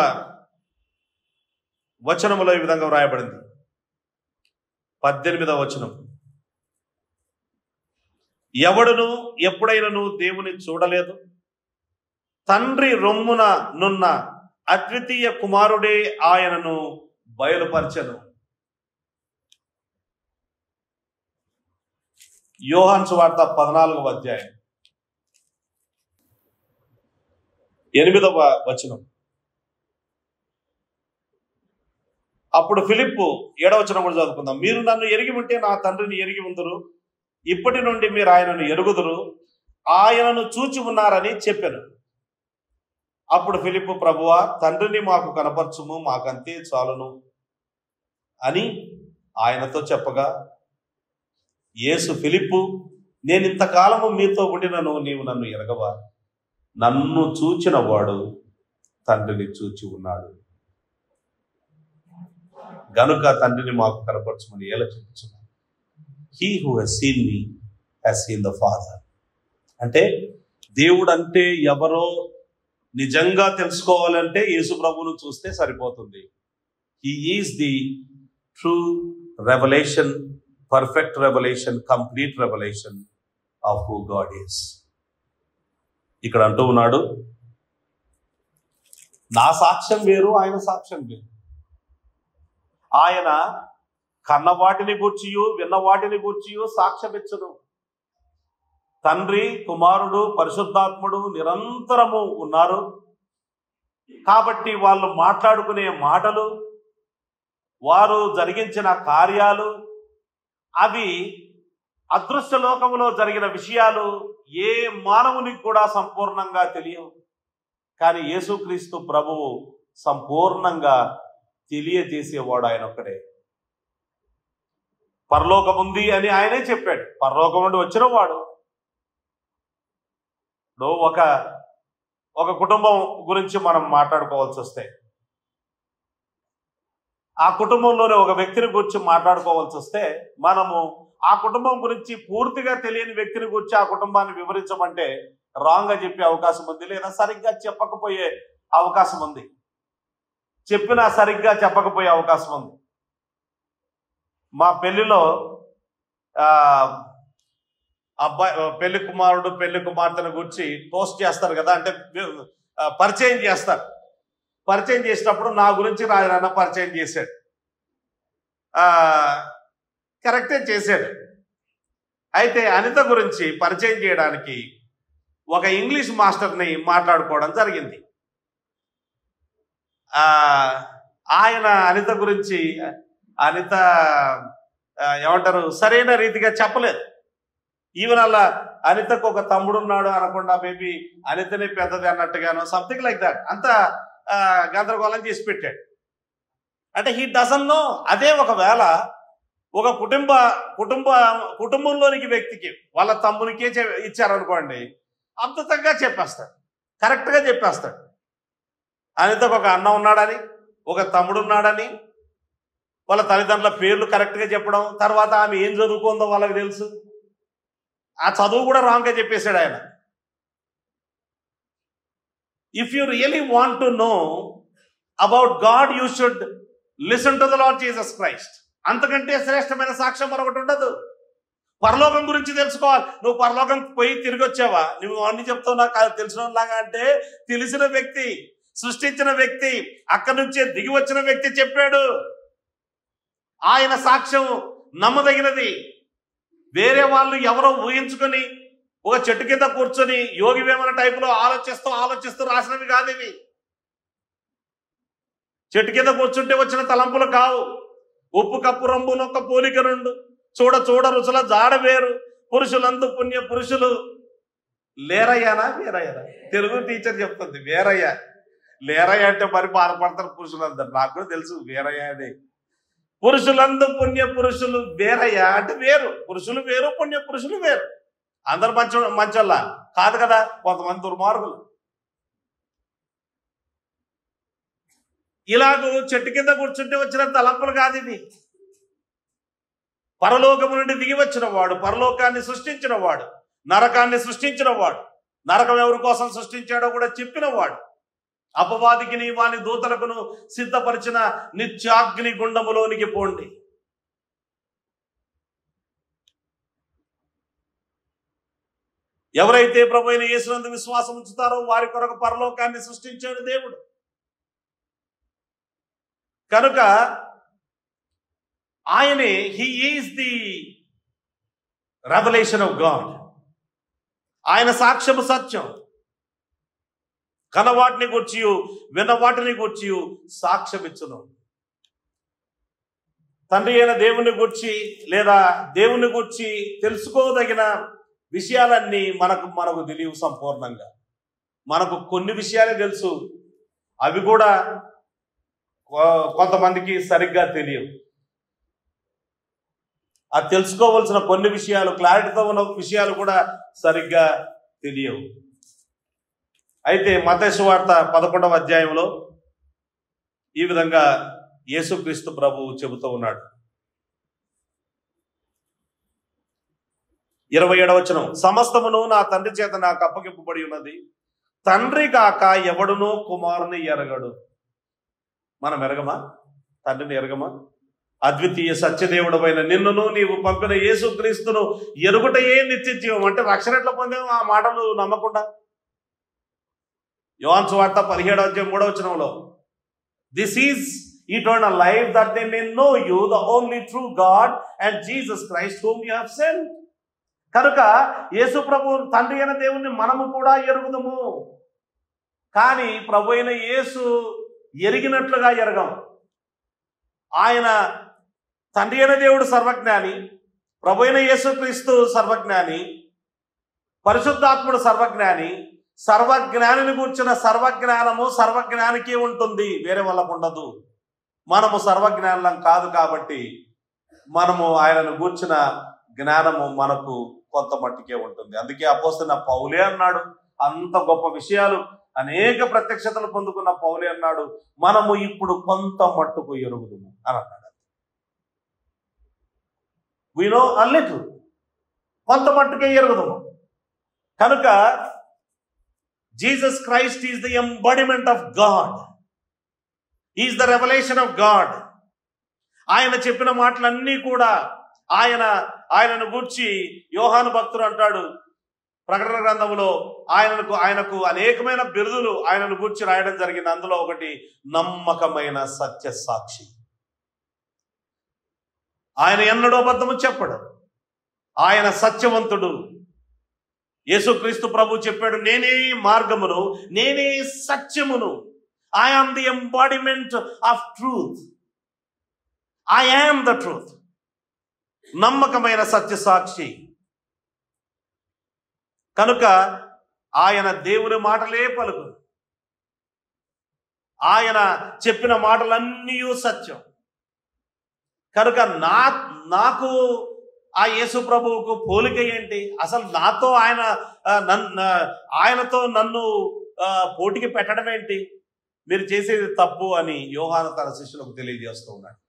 వచనములో ఈ విధంగా వ్రాయబడింది. 18వ వచనం. ఎవడును ఎప్పుడైనను దేవుని చూడలేదు, తండ్రి రొమ్మున నున్న అద్వితీయ కుమారుడే ఆయనను బయలుపరచెను. యోహాను సువార్త 14వ అధ్యాయం 8వ వచనం. అప్పుడు ఫిలిప్పు 7వ వచనం కూడా చదువుకుందాం. మీరు నన్ను ఎరిగి ఉంటే నా తండ్రిని ఎరిగి ఉందురు, ఇప్పటి నుండి మీరు ఆయనను ఎరుగుదురు, ఆయనను చూచి ఉన్నారని చెప్పాను. అప్పుడు ఫిలిప్పు, ప్రభువా, తండ్రిని మాకు కనపరచుము, మాకంతే చాలును అని ఆయనతో చెప్పగా, యేసు, ఫిలిప్పు, నేను ఇంతకాలము మీతో ఉండినను నీవు నన్ను ఎరగవా? నన్ను చూచిన వాడు తండ్రిని చూచి ఉన్నాడు. గనుక తండ్రిని మాకు కనపరచమని ఎలా చెప్పుచున్నాను. He who has seen me has seen the father. అంటే దేవుడు అంటే ఎవరో నిజంగా తెలుసుకోవాలంటే యేసు ప్రభువును చూస్తే సరిపోతుంది. He is the true revolution, perfect revolution, complete revolution of who God is. ఇక్కడ అంటూ ఉన్నాడు, నా సాక్ష్యం వేరు, ఆయన సాక్ష్యం వేరు. ఆయన కన్న వాటిని గూర్చియు విన్న వాటిని గూర్చియు సాక్ష్యమిచ్చును. తండ్రి, కుమారుడు, పరిశుద్ధాత్ముడు నిరంతరము ఉన్నారు. కాబట్టి వాళ్ళు మాట్లాడుకునే మాటలు, వారు జరిగించిన కార్యాలు, అవి అదృశ్య లోకములో జరిగిన విషయాలు ఏ మానవునికి కూడా సంపూర్ణంగా తెలియవు. కానీ యేసుక్రీస్తు ప్రభువు సంపూర్ణంగా తెలియజేసేవాడు ఆయన ఒక్కడే. పరలోకం ఉంది అని ఆయనే చెప్పాడు. పరలోకం నుండి వచ్చిన వాడు. ఒక కుటుంబం గురించి మనం మాట్లాడుకోవాల్సి వస్తే, ఆ కుటుంబంలోనే ఒక వ్యక్తిని గురించి మాట్లాడుకోవాల్సి వస్తే, మనము ఆ కుటుంబం గురించి పూర్తిగా తెలియని వ్యక్తిని గురించి ఆ కుటుంబాన్ని వివరించమంటే రాంగ్గా చెప్పే అవకాశం ఉంది, లేదా సరిగ్గా చెప్పకపోయే అవకాశం ఉంది. చెప్పినా సరిగ్గా చెప్పకపోయే అవకాశం ఉంది. మా పెళ్లిలో అబ్బాయి, పెళ్లి కుమారుడు పెళ్లి కుమార్తెను గురించి పోస్ట్ చేస్తారు కదా, అంటే పరిచయం చేస్తారు. పరిచయం చేసినప్పుడు నా గురించి రాజన్న పరిచయం చేశాడు. కరెక్టే చేశాడు. అయితే అనిత గురించి పరిచయం చేయడానికి ఒక ఇంగ్లీష్ మాస్టర్ని మాట్లాడుకోవడం జరిగింది. ఆయన అనిత గురించి, అనిత ఏమంటారు, సరైన రీతిగా చెప్పలేదు. ఈవెన్ అలా అనితకు ఒక తమ్ముడు ఉన్నాడు అనకుండా, మేబీ అనితనే పెద్దది అన్నట్టుగానో, సంథింగ్ లైక్ దాట్, అంత గందరగోళం చేసి పెట్టాడు. అంటే హీ డజన్ నో. అదే ఒకవేళ ఒక కుటుంబంలోనికి వ్యక్తికి వాళ్ళ తమ్మునికే ఇచ్చారనుకోండి, అద్భుతంగా చెప్పేస్తాడు, కరెక్ట్గా చెప్పేస్తాడు. అనితకు ఒక అన్న ఉన్నాడని, ఒక తమ్ముడు ఉన్నాడని, వాళ్ళ తల్లిదండ్రుల పేర్లు కరెక్ట్గా చెప్పడం, తర్వాత ఆమె ఏం చదువుకుందో వాళ్ళకి తెలుసు. ఆ చదువు కూడా రాంగ్గా చెప్పేశాడు ఆయన. If you really want to know about God, you should listen to the Lord Jesus Christ. అంతకంటే శ్రేష్టమైన సాక్ష్యం మరొకటి ఉండదు. పరలోకం గురించి తెలుసుకోవాలి. నువ్వు పరలోకం పోయి తిరిగి వచ్చావా? నువ్వు అన్ని చెప్తావు నాకు తెలిసినలాగా అంటే, తెలిసిన వ్యక్తి, సృష్టించిన వ్యక్తి, అక్కడి నుంచే దిగి వచ్చిన వ్యక్తి చెప్పాడు. ఆయన సాక్ష్యం నమ్మదగినది. వేరే వాళ్ళు ఎవరో ఊహించుకొని ఒక చెట్టు కింద కూర్చొని యోగి వేమన టైపులో ఆలోచిస్తూ రాసినవి కాదు ఇవి. చెట్టు కింద కూర్చుంటే వచ్చిన తలంపులు కావు. ఉప్పు కప్పు రంబు నొక్క పోలిక నుండు, చూడ చూడ రుచుల జాడ వేరు, పురుషులందు పుణ్య పురుషులు లేరయ్యానా వేరయ్యానా? తెలుగు టీచర్ చెప్తుంది వేరయ్యా. లేరయ్య అంటే మరి బాధపడతారు పురుషులందరూ. నాకు కూడా తెలుసు వేరయ్య అని. పురుషులందు పుణ్య పురుషులు వేరయ్య అంటే వేరు. పురుషులు వేరు, పుణ్య పురుషులు వేరు. అందరు మంచోళ్ళ కాదు కదా, కొంతమంది దుర్మార్గులు. ఇలాగూ చెట్టు కింద కూర్చుంటే వచ్చిన తలంపులు కాదు ఇవి. పరలోకము నుండి దిగి వచ్చిన వాడు, పరలోకాన్ని సృష్టించిన వాడు, నరకాన్ని సృష్టించిన వాడు, నరకం ఎవరి కోసం సృష్టించాడో కూడా చెప్పిన వాడు, అపవాదికిని వాని దూతలకును సిద్ధపరిచిన నిత్యాగ్ని గుండములోనికి పోండి. ఎవరైతే ప్రభు అయిన యేసునందు విశ్వాసం ఉంచుతారో వారి కొరకు పరలోకాన్ని సృష్టించాడు దేవుడు. కనుక ఆయనే he is the revolution of God. ఆయన సాక్ష్యము సత్యం. కనవాటిని గూర్చి విన్న వాటిని గూర్చి సాక్ష్యం ఇచ్చును. తండ్రి అయిన దేవుని గూర్చి లేదా దేవుని గూర్చి తెలుసుకోదగిన విషయాలన్నీ మనకు తెలియవు సంపూర్ణంగా. మనకు కొన్ని విషయాలే తెలుసు, అవి కూడా కొంతమందికి సరిగ్గా తెలియవు. అది తెలుసుకోవాల్సిన కొన్ని విషయాలు, క్లారిటీతో ఉన్న విషయాలు కూడా సరిగ్గా తెలియవు. అయితే మత్తయి సువార్త 11వ అధ్యాయంలో ఈ విధంగా యేసుక్రీస్తు ప్రభువు చెబుతూ ఉన్నాడు. 27వ వచనం, సమస్తమును నా తండ్రి చేత నాకు అప్పగింపబడి ఉన్నది. తండ్రి కాక ఎవడునో కుమారుని ఎరగడు. మనం ఎరగమా? తండ్రిని ఎరగమా? అద్వితీయ సత్యదేవుడమైన నిన్నును నీవు పంపిన యేసుక్రీస్తును ఎరుగుటయే నిత్య జీవం. అంటే రక్షణ ఎట్లా పొందాము ఆ మాటలు నమ్మకుండా? యోహాను సువార్త 17వ అధ్యాయం 3వ వచనంలో, this is eternal life that they may know you the only true God and Jesus Christ whom you have sent. కనుక యేసు ప్రభు తండ్రి అయిన దేవుణ్ణి మనము కూడా ఎరుగుదము. కానీ ప్రభు అయిన యేసు ఎరిగినట్లుగా ఎరగం. ఆయన తండ్రి అయిన దేవుడు సర్వజ్ఞాని, ప్రభు అయిన యేసుక్రీస్తు సర్వజ్ఞాని, పరిశుద్ధాత్ముడు సర్వజ్ఞాని. సర్వజ్ఞానిని కూర్చున్న సర్వజ్ఞానము సర్వజ్ఞానికి ఉంటుంది, వేరే వాళ్ళకు ఉండదు. మనము సర్వజ్ఞానం కాదు కాబట్టి మనము ఆయనను గూర్చిన జ్ఞానము మనకు కొంత మట్టుకే ఉంటుంది. అందుకే అపోస్తలుడైన పౌలే అన్నాడు, అంత గొప్ప విషయాలు అనేక ప్రత్యక్షతలు పొందుకున్న పౌలే అన్నాడు, మనము ఇప్పుడు కొంత మట్టుకు ఎరుగుదుము అని అన్నాడు. we know a little, కొంత మట్టుకే ఎరుగుదుము. కనుక Jesus Christ is the embodiment of God. He is the revelation of God. ఆయన చెప్పిన మాటలన్నీ కూడా ఆయనను గూర్చి యోహాను భక్తుడు అంటాడు ప్రకటన గ్రంథంలో, ఆయనకు అనేకమైన బిరుదులు ఆయనను గూర్చి రాయడం జరిగింది. అందులో ఒకటి నమ్మకమైన సత్య సాక్షి. ఆయన ఎన్నడూ అబద్ధము చెప్పడు, ఆయన సత్యవంతుడు. యేసుక్రీస్తు ప్రభు చెప్పాడు, నేనే మార్గమును, నేనే సత్యమును. I am the embodiment of truth. I am the truth. నమ్మకమైన సత్య సాక్షి. కనుక ఆయన దేవుని మాటలే పలుకు. ఆయన చెప్పిన మాటలన్నీ సత్యం. కనుక నాకు ఆ యేసు ప్రభువుకు పోలిక ఏంటి? అసలు నాతో ఆయనతో నన్ను పోటీకి పెట్టడం ఏంటి? మీరు చేసేది తప్పు అని యోహాను తన శిష్యులకు తెలియజేస్తూ ఉన్నాడు.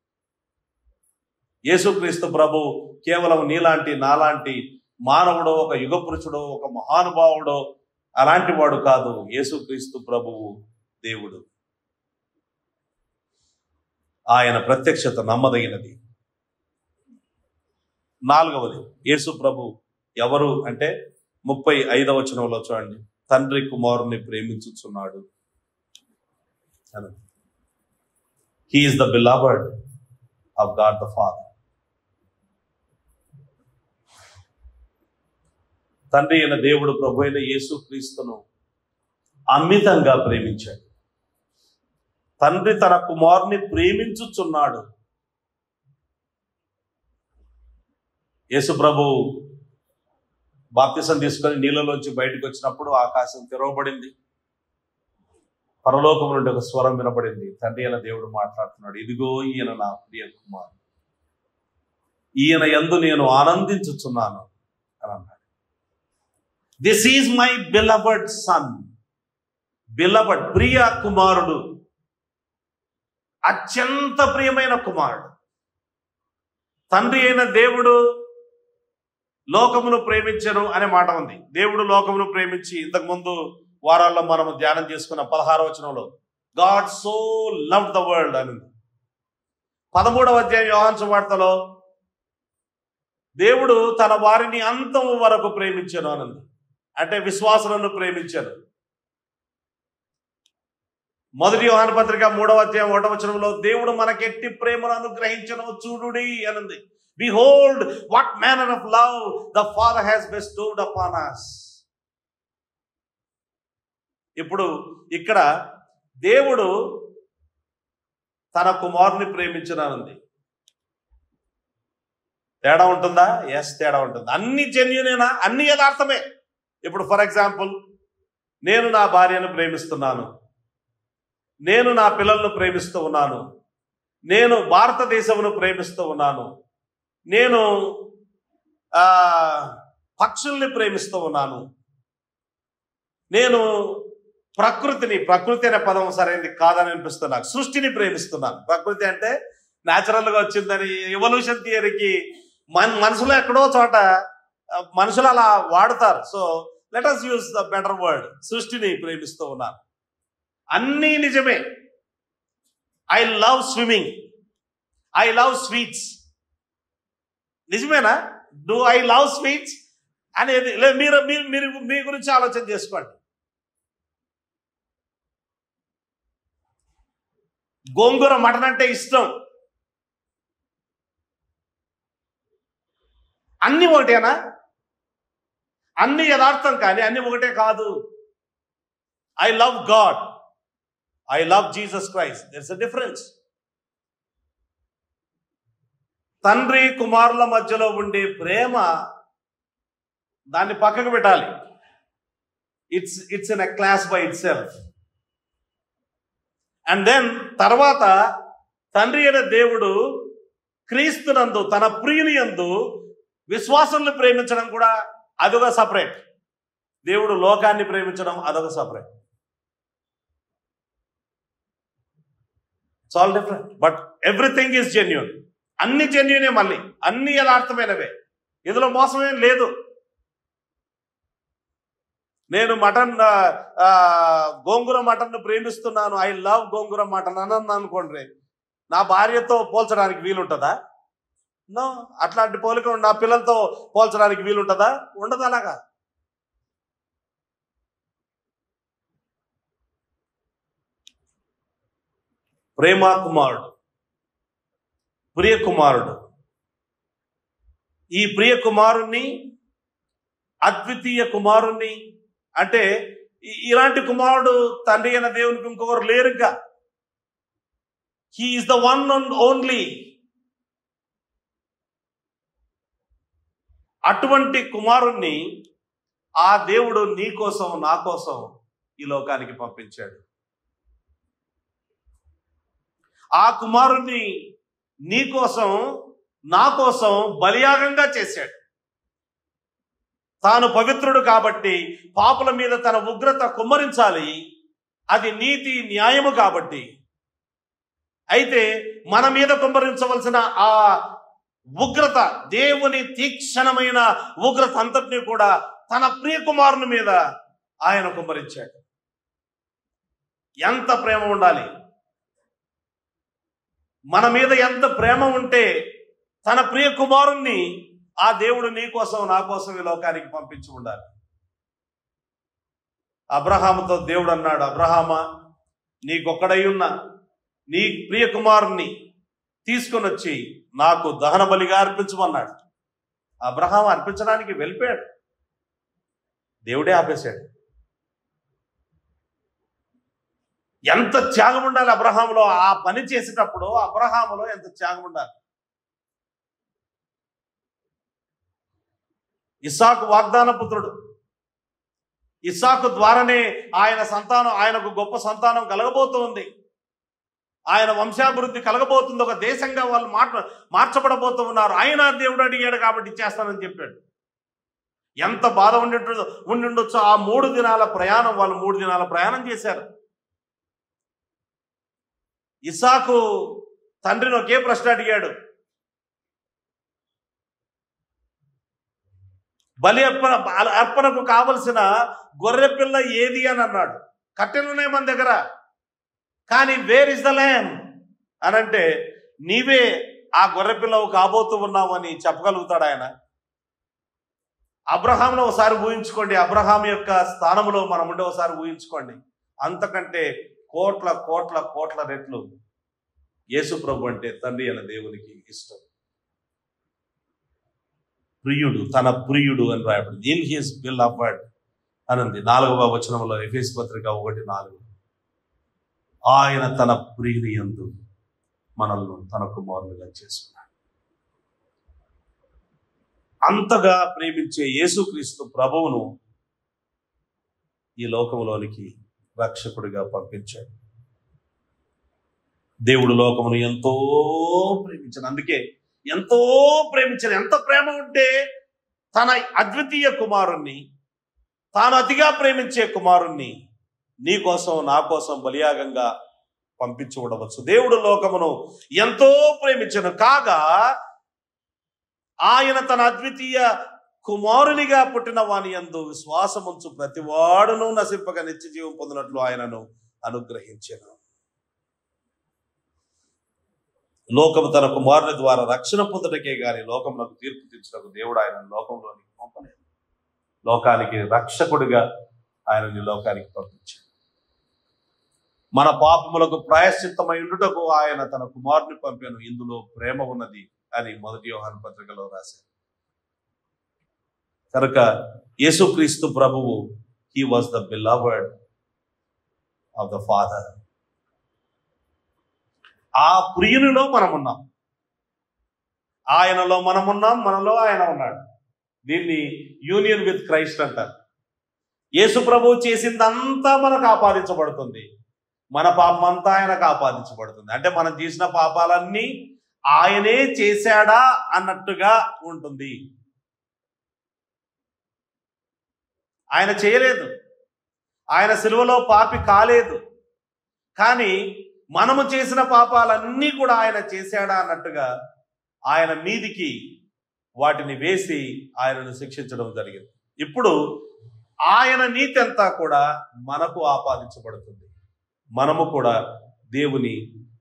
యేసుక్రీస్తు ప్రభు కేవలం నీలాంటి నాలాంటి మానవుడో, ఒక యుగ పురుషుడో, ఒక మహానుభావుడో అలాంటి వాడు కాదు. యేసుక్రీస్తు ప్రభువు దేవుడు. ఆయన ప్రత్యక్షత నమ్మదగినది. 4వది, యేసు ప్రభు ఎవరు అంటే 35వ వచనంలో చూడండి, తండ్రి కుమారుని ప్రేమించుచున్నాడు. He is the beloved of God the Father. తండ్రి అయిన దేవుడు ప్రభు అయిన యేసుక్రీస్తును అమితంగా ప్రేమించాడు. తండ్రి తన కుమారుని ప్రేమించుచున్నాడు. యేసు ప్రభు బాప్తిసం తీసుకొని నీళ్ళలోంచి బయటకు వచ్చినప్పుడు ఆకాశం తెరవబడింది. పరలోకం నుండి ఒక స్వరం వినపడింది. తండ్రి అయిన దేవుడు మాట్లాడుతున్నాడు, ఇదిగో ఈయన నా ప్రియ కుమారుడు, ఈయన యందు నేను ఆనందించుచున్నాను అని అన్నాడు. This is my beloved son. Beloved, ప్రియ కుమారుడు, అత్యంత ప్రియమైన కుమారుడు. తండ్రి అయిన దేవుడు లోకమును ప్రేమించను అనే మాట ఉంది. దేవుడు లోకమును ప్రేమించి, ఇంతకు ముందు వారాల్లో మనము ధ్యానం చేసుకున్న 16వ వచనంలో God so loved the world అని. 13వ అధ్యాయం యోహాను సువార్తలో దేవుడు తన వారిని అంతం వరకు ప్రేమించను అన్నది. అంటే విశ్వాసులను ప్రేమించాను. 1 యోహాను పత్రిక 3వ అధ్యాయం 1వ వచనంలో దేవుడు మనకెట్టి ప్రేమను అనుగ్రహించను చూడుడి అనుంది. Behold what manner of love the Father has bestowed upon us. ఇప్పుడు ఇక్కడ దేవుడు తన కుమారుని ప్రేమించనుంది. తేడా ఉంటుందా? ఎస్, తేడా ఉంటుంది. అన్ని జెన్యూనేనా? అన్ని యథార్థమే. ఇప్పుడు ఫర్ ఎగ్జాంపుల్, నేను నా భార్యను ప్రేమిస్తున్నాను, నేను నా పిల్లలను ప్రేమిస్తూ ఉన్నాను, నేను భారతదేశమును ప్రేమిస్తూ ఉన్నాను, నేను పక్షుల్ని ప్రేమిస్తూ ఉన్నాను, నేను ప్రకృతి అనే పదం సరైనది కాదని అనిపిస్తుంది నాకు, సృష్టిని ప్రేమిస్తున్నాను. ప్రకృతి అంటే న్యాచురల్గా వచ్చిందని ఎవల్యూషన్ థియరీకి మనసులో ఎక్కడో చోట మనుషులు అలా వాడతారు. So let us use the better word. సృష్టిని ప్రేమిస్తూ ఉన్నాను. అన్నీ నిజమే. I love swimming, I love sweets. నిజమేనా? డూ ఐ లవ్ స్వీట్స్ అనేది మీరు మీరు మీ గురించి ఆలోచన చేసుకోండి. గోంగూర మటన్ అంటే ఇష్టం. అన్ని ఒకటేనా? అన్ని యథార్థం, కానీ అన్ని ఒకటే కాదు. I love God, I love Jesus Christ. There's a difference. తండ్రి కుమారుల మధ్యలో ఉండే ప్రేమ, దాన్ని పక్కకు పెట్టాలి. It's in a class by itself. And then తర్వాత తండ్రి అయిన దేవుడు క్రీస్తునందు తన ప్రియుని యందు విశ్వాసుల్ని ప్రేమించడం కూడా అదొక సపరేట్. దేవుడు లోకాన్ని ప్రేమించడం అదొక separate. It's all different, but everything is genuine. అన్ని జెన్యూనే, మళ్ళీ అన్ని యథార్థమైనవే, ఇందులో మోసమేం లేదు. నేను గోంగూర మటన్ను ప్రేమిస్తున్నాను, ఐ లవ్ గోంగూర మటన్ అని అనుకోండి, నా భార్యతో పోల్చడానికి వీలుంటుందా? నో. అట్లాంటి పోలిక నా పిల్లలతో పోల్చడానికి వీలుంటుందా? ఉండదు. అలాగా ప్రేమ కుమారుడు, ప్రియ కుమారుడు. ఈ ప్రియ కుమారుణ్ణి, అద్వితీయ కుమారుణ్ణి, అంటే ఇలాంటి కుమారుడు తండ్రి అయిన దేవునికి ఇంకొకరు లేరు. ఇంకా he is the one and only. అటువంటి కుమారుణ్ణి ఆ దేవుడు నీ కోసం, నా కోసం ఈ లోకానికి పంపించాడు. ఆ కుమారుణ్ణి నీ కోసం, నా కోసం బలియాగంగా చేశాడు. తాను పవిత్రుడు కాబట్టి పాపుల మీద తన ఉగ్రత కుమ్మరించాలి. అది నీతి న్యాయము కాబట్టి. అయితే మన మీద కుమ్మరించవలసిన ఆ ఉగ్రత, దేవుని తీక్షణమైన ఉగ్రత అంతటినీ కూడా తన ప్రియ కుమారుని మీద ఆయన కుమ్మరించాడు. ఎంత ప్రేమ ఉండాలి! మన మీద ఎంత ప్రేమ ఉంటే తన ప్రియ కుమారుణ్ణి ఆ దేవుడు నీ కోసం, నా కోసం ఈ లోకానికి పంపించి ఉండాలి. అబ్రహాముతో దేవుడు అన్నాడు, అబ్రహామా, నీకొక్కడై ఉన్న నీ ప్రియ కుమారుణ్ణి తీసుకొని వచ్చి నాకు దహన బలిగా అర్పించమన్నాడు. అబ్రహాం అర్పించడానికి వెళ్ళిపోయాడు, దేవుడే ఆపేశాడు. ఎంత త్యాగం ఉండాలి అబ్రహాములో! ఆ పని చేసేటప్పుడు అబ్రహాములో ఎంత త్యాగం ఉండాలి! ఇస్సాకు వాగ్దాన పుత్రుడు. ఇస్సాకు ద్వారానే ఆయన సంతానం, ఆయనకు గొప్ప సంతానం కలగబోతుంది. ఆయన వంశాభివృద్ధి కలగబోతుంది. ఒక దేశంగా వాళ్ళు మార్చబడబోతూ ఉన్నారు. ఆయన దేవుడు అడిగాడు కాబట్టి ఇచ్చేస్తానని చెప్పాడు. ఎంత బాధ ఉండిండొచ్చో ఆ 3 దినాల ప్రయాణం. వాళ్ళు 3 దినాల ప్రయాణం చేశారు. ఇస్సాకు తండ్రిని ఒకే ప్రశ్న అడిగాడు, బలి అర్పణకు కావలసిన గొర్రె పిల్ల ఏది అని అన్నాడు. కట్టెలున్నాయి మన దగ్గర, కానీ వేర్ ఇస్ ద ల్యాంబ్ అని అంటే, నీవే ఆ గొర్రె పిల్లవు కాబోతూ ఉన్నావు అని చెప్పగలుగుతాడు ఆయన. అబ్రహాంను ఒకసారి ఊహించుకోండి, అబ్రహాం యొక్క స్థానంలో మనం ఉండే ఒకసారి ఊహించుకోండి. అంతకంటే కోట్ల కోట్ల కోట్ల రెట్లు యేసు ప్రభు అంటే తండ్రి అయిన దేవునికి ఇష్టం. ప్రియుడు, తన ప్రియుడు అని రాయబడింది. ఇన్ హిస్ బిలవ్డ్ అనంది 4వ వచనంలో, ఎఫెసీ పత్రిక 1:4. ఆయన తన ప్రియుని యందు మనల్ని తన కుమారులుగా చేసుకున్నాడు. అంతగా ప్రేమించే యేసుక్రీస్తు ప్రభువును ఈ లోకంలోనికి రక్షకుడిగా పంపించాడు. దేవుడు లోకమును ఎంతో ప్రేమించాడు. అందుకే ఎంతో ప్రేమించాడు. ఎంత ప్రేమ ఉంటే తన అద్వితీయ కుమారుణ్ణి, తాను అతిగా ప్రేమించే కుమారుణ్ణి నీ కోసం నా కోసం బలియాగంగా పంపించి ఉండవచ్చు. దేవుడు లోకమును ఎంతో ప్రేమించను కాగా ఆయన తన అద్వితీయ కుమారునిగా పుట్టిన వాని యందు విశ్వాసముంచు ప్రతివాడును నశింపక నిత్య జీవం పొందినట్లు ఆయనను అనుగ్రహించెను. లోకము తన కుమారుని ద్వారా రక్షణ పొందుటకే గాని లోకమునకు తీర్పు తీర్చుటకు దేవుడు ఆయన లోకంలోనికి పంపలేదు. లోకానికి రక్షకుడిగా ఆయనని లోకానికి పంపించాడు. మన పాపములకు ప్రాయశ్చిత్తమై ఉండుటకు ఆయన తన కుమారుని పంపాను, ఇందులో ప్రేమ ఉన్నది అని 1 యోహాను పత్రికలో రాశారు. కనుక యేసుక్రీస్తు ప్రభువు he was the beloved of the father. ఆ ప్రియునిలో మనం ఉన్నాం, ఆయనలో మనం ఉన్నాం, మనలో ఆయన ఉన్నాడు. దీన్ని యూనియన్ విత్ క్రైస్ట్ అంటారు. యేసు ప్రభువు చేసిందంతా మనకు ఆపాదించబడుతుంది, మన పాపం అంతా ఆయనకు ఆపాదించబడుతుంది. అంటే మనం చేసిన పాపాలన్నీ ఆయనే చేశాడా అన్నట్టుగా ఉంటుంది. ఆయన చేయలేదు, ఆయన సిలువలో పాపి కాలేదు. కానీ మనము చేసిన పాపాలన్నీ కూడా ఆయన చేశాడా అన్నట్టుగా ఆయన మీదికి వాటిని వేసి ఆయనను శిక్షించడం జరిగింది. ఇప్పుడు ఆయన నీతి అంతా కూడా మనకు ఆపాదించబడుతుంది. మనము కూడా దేవుని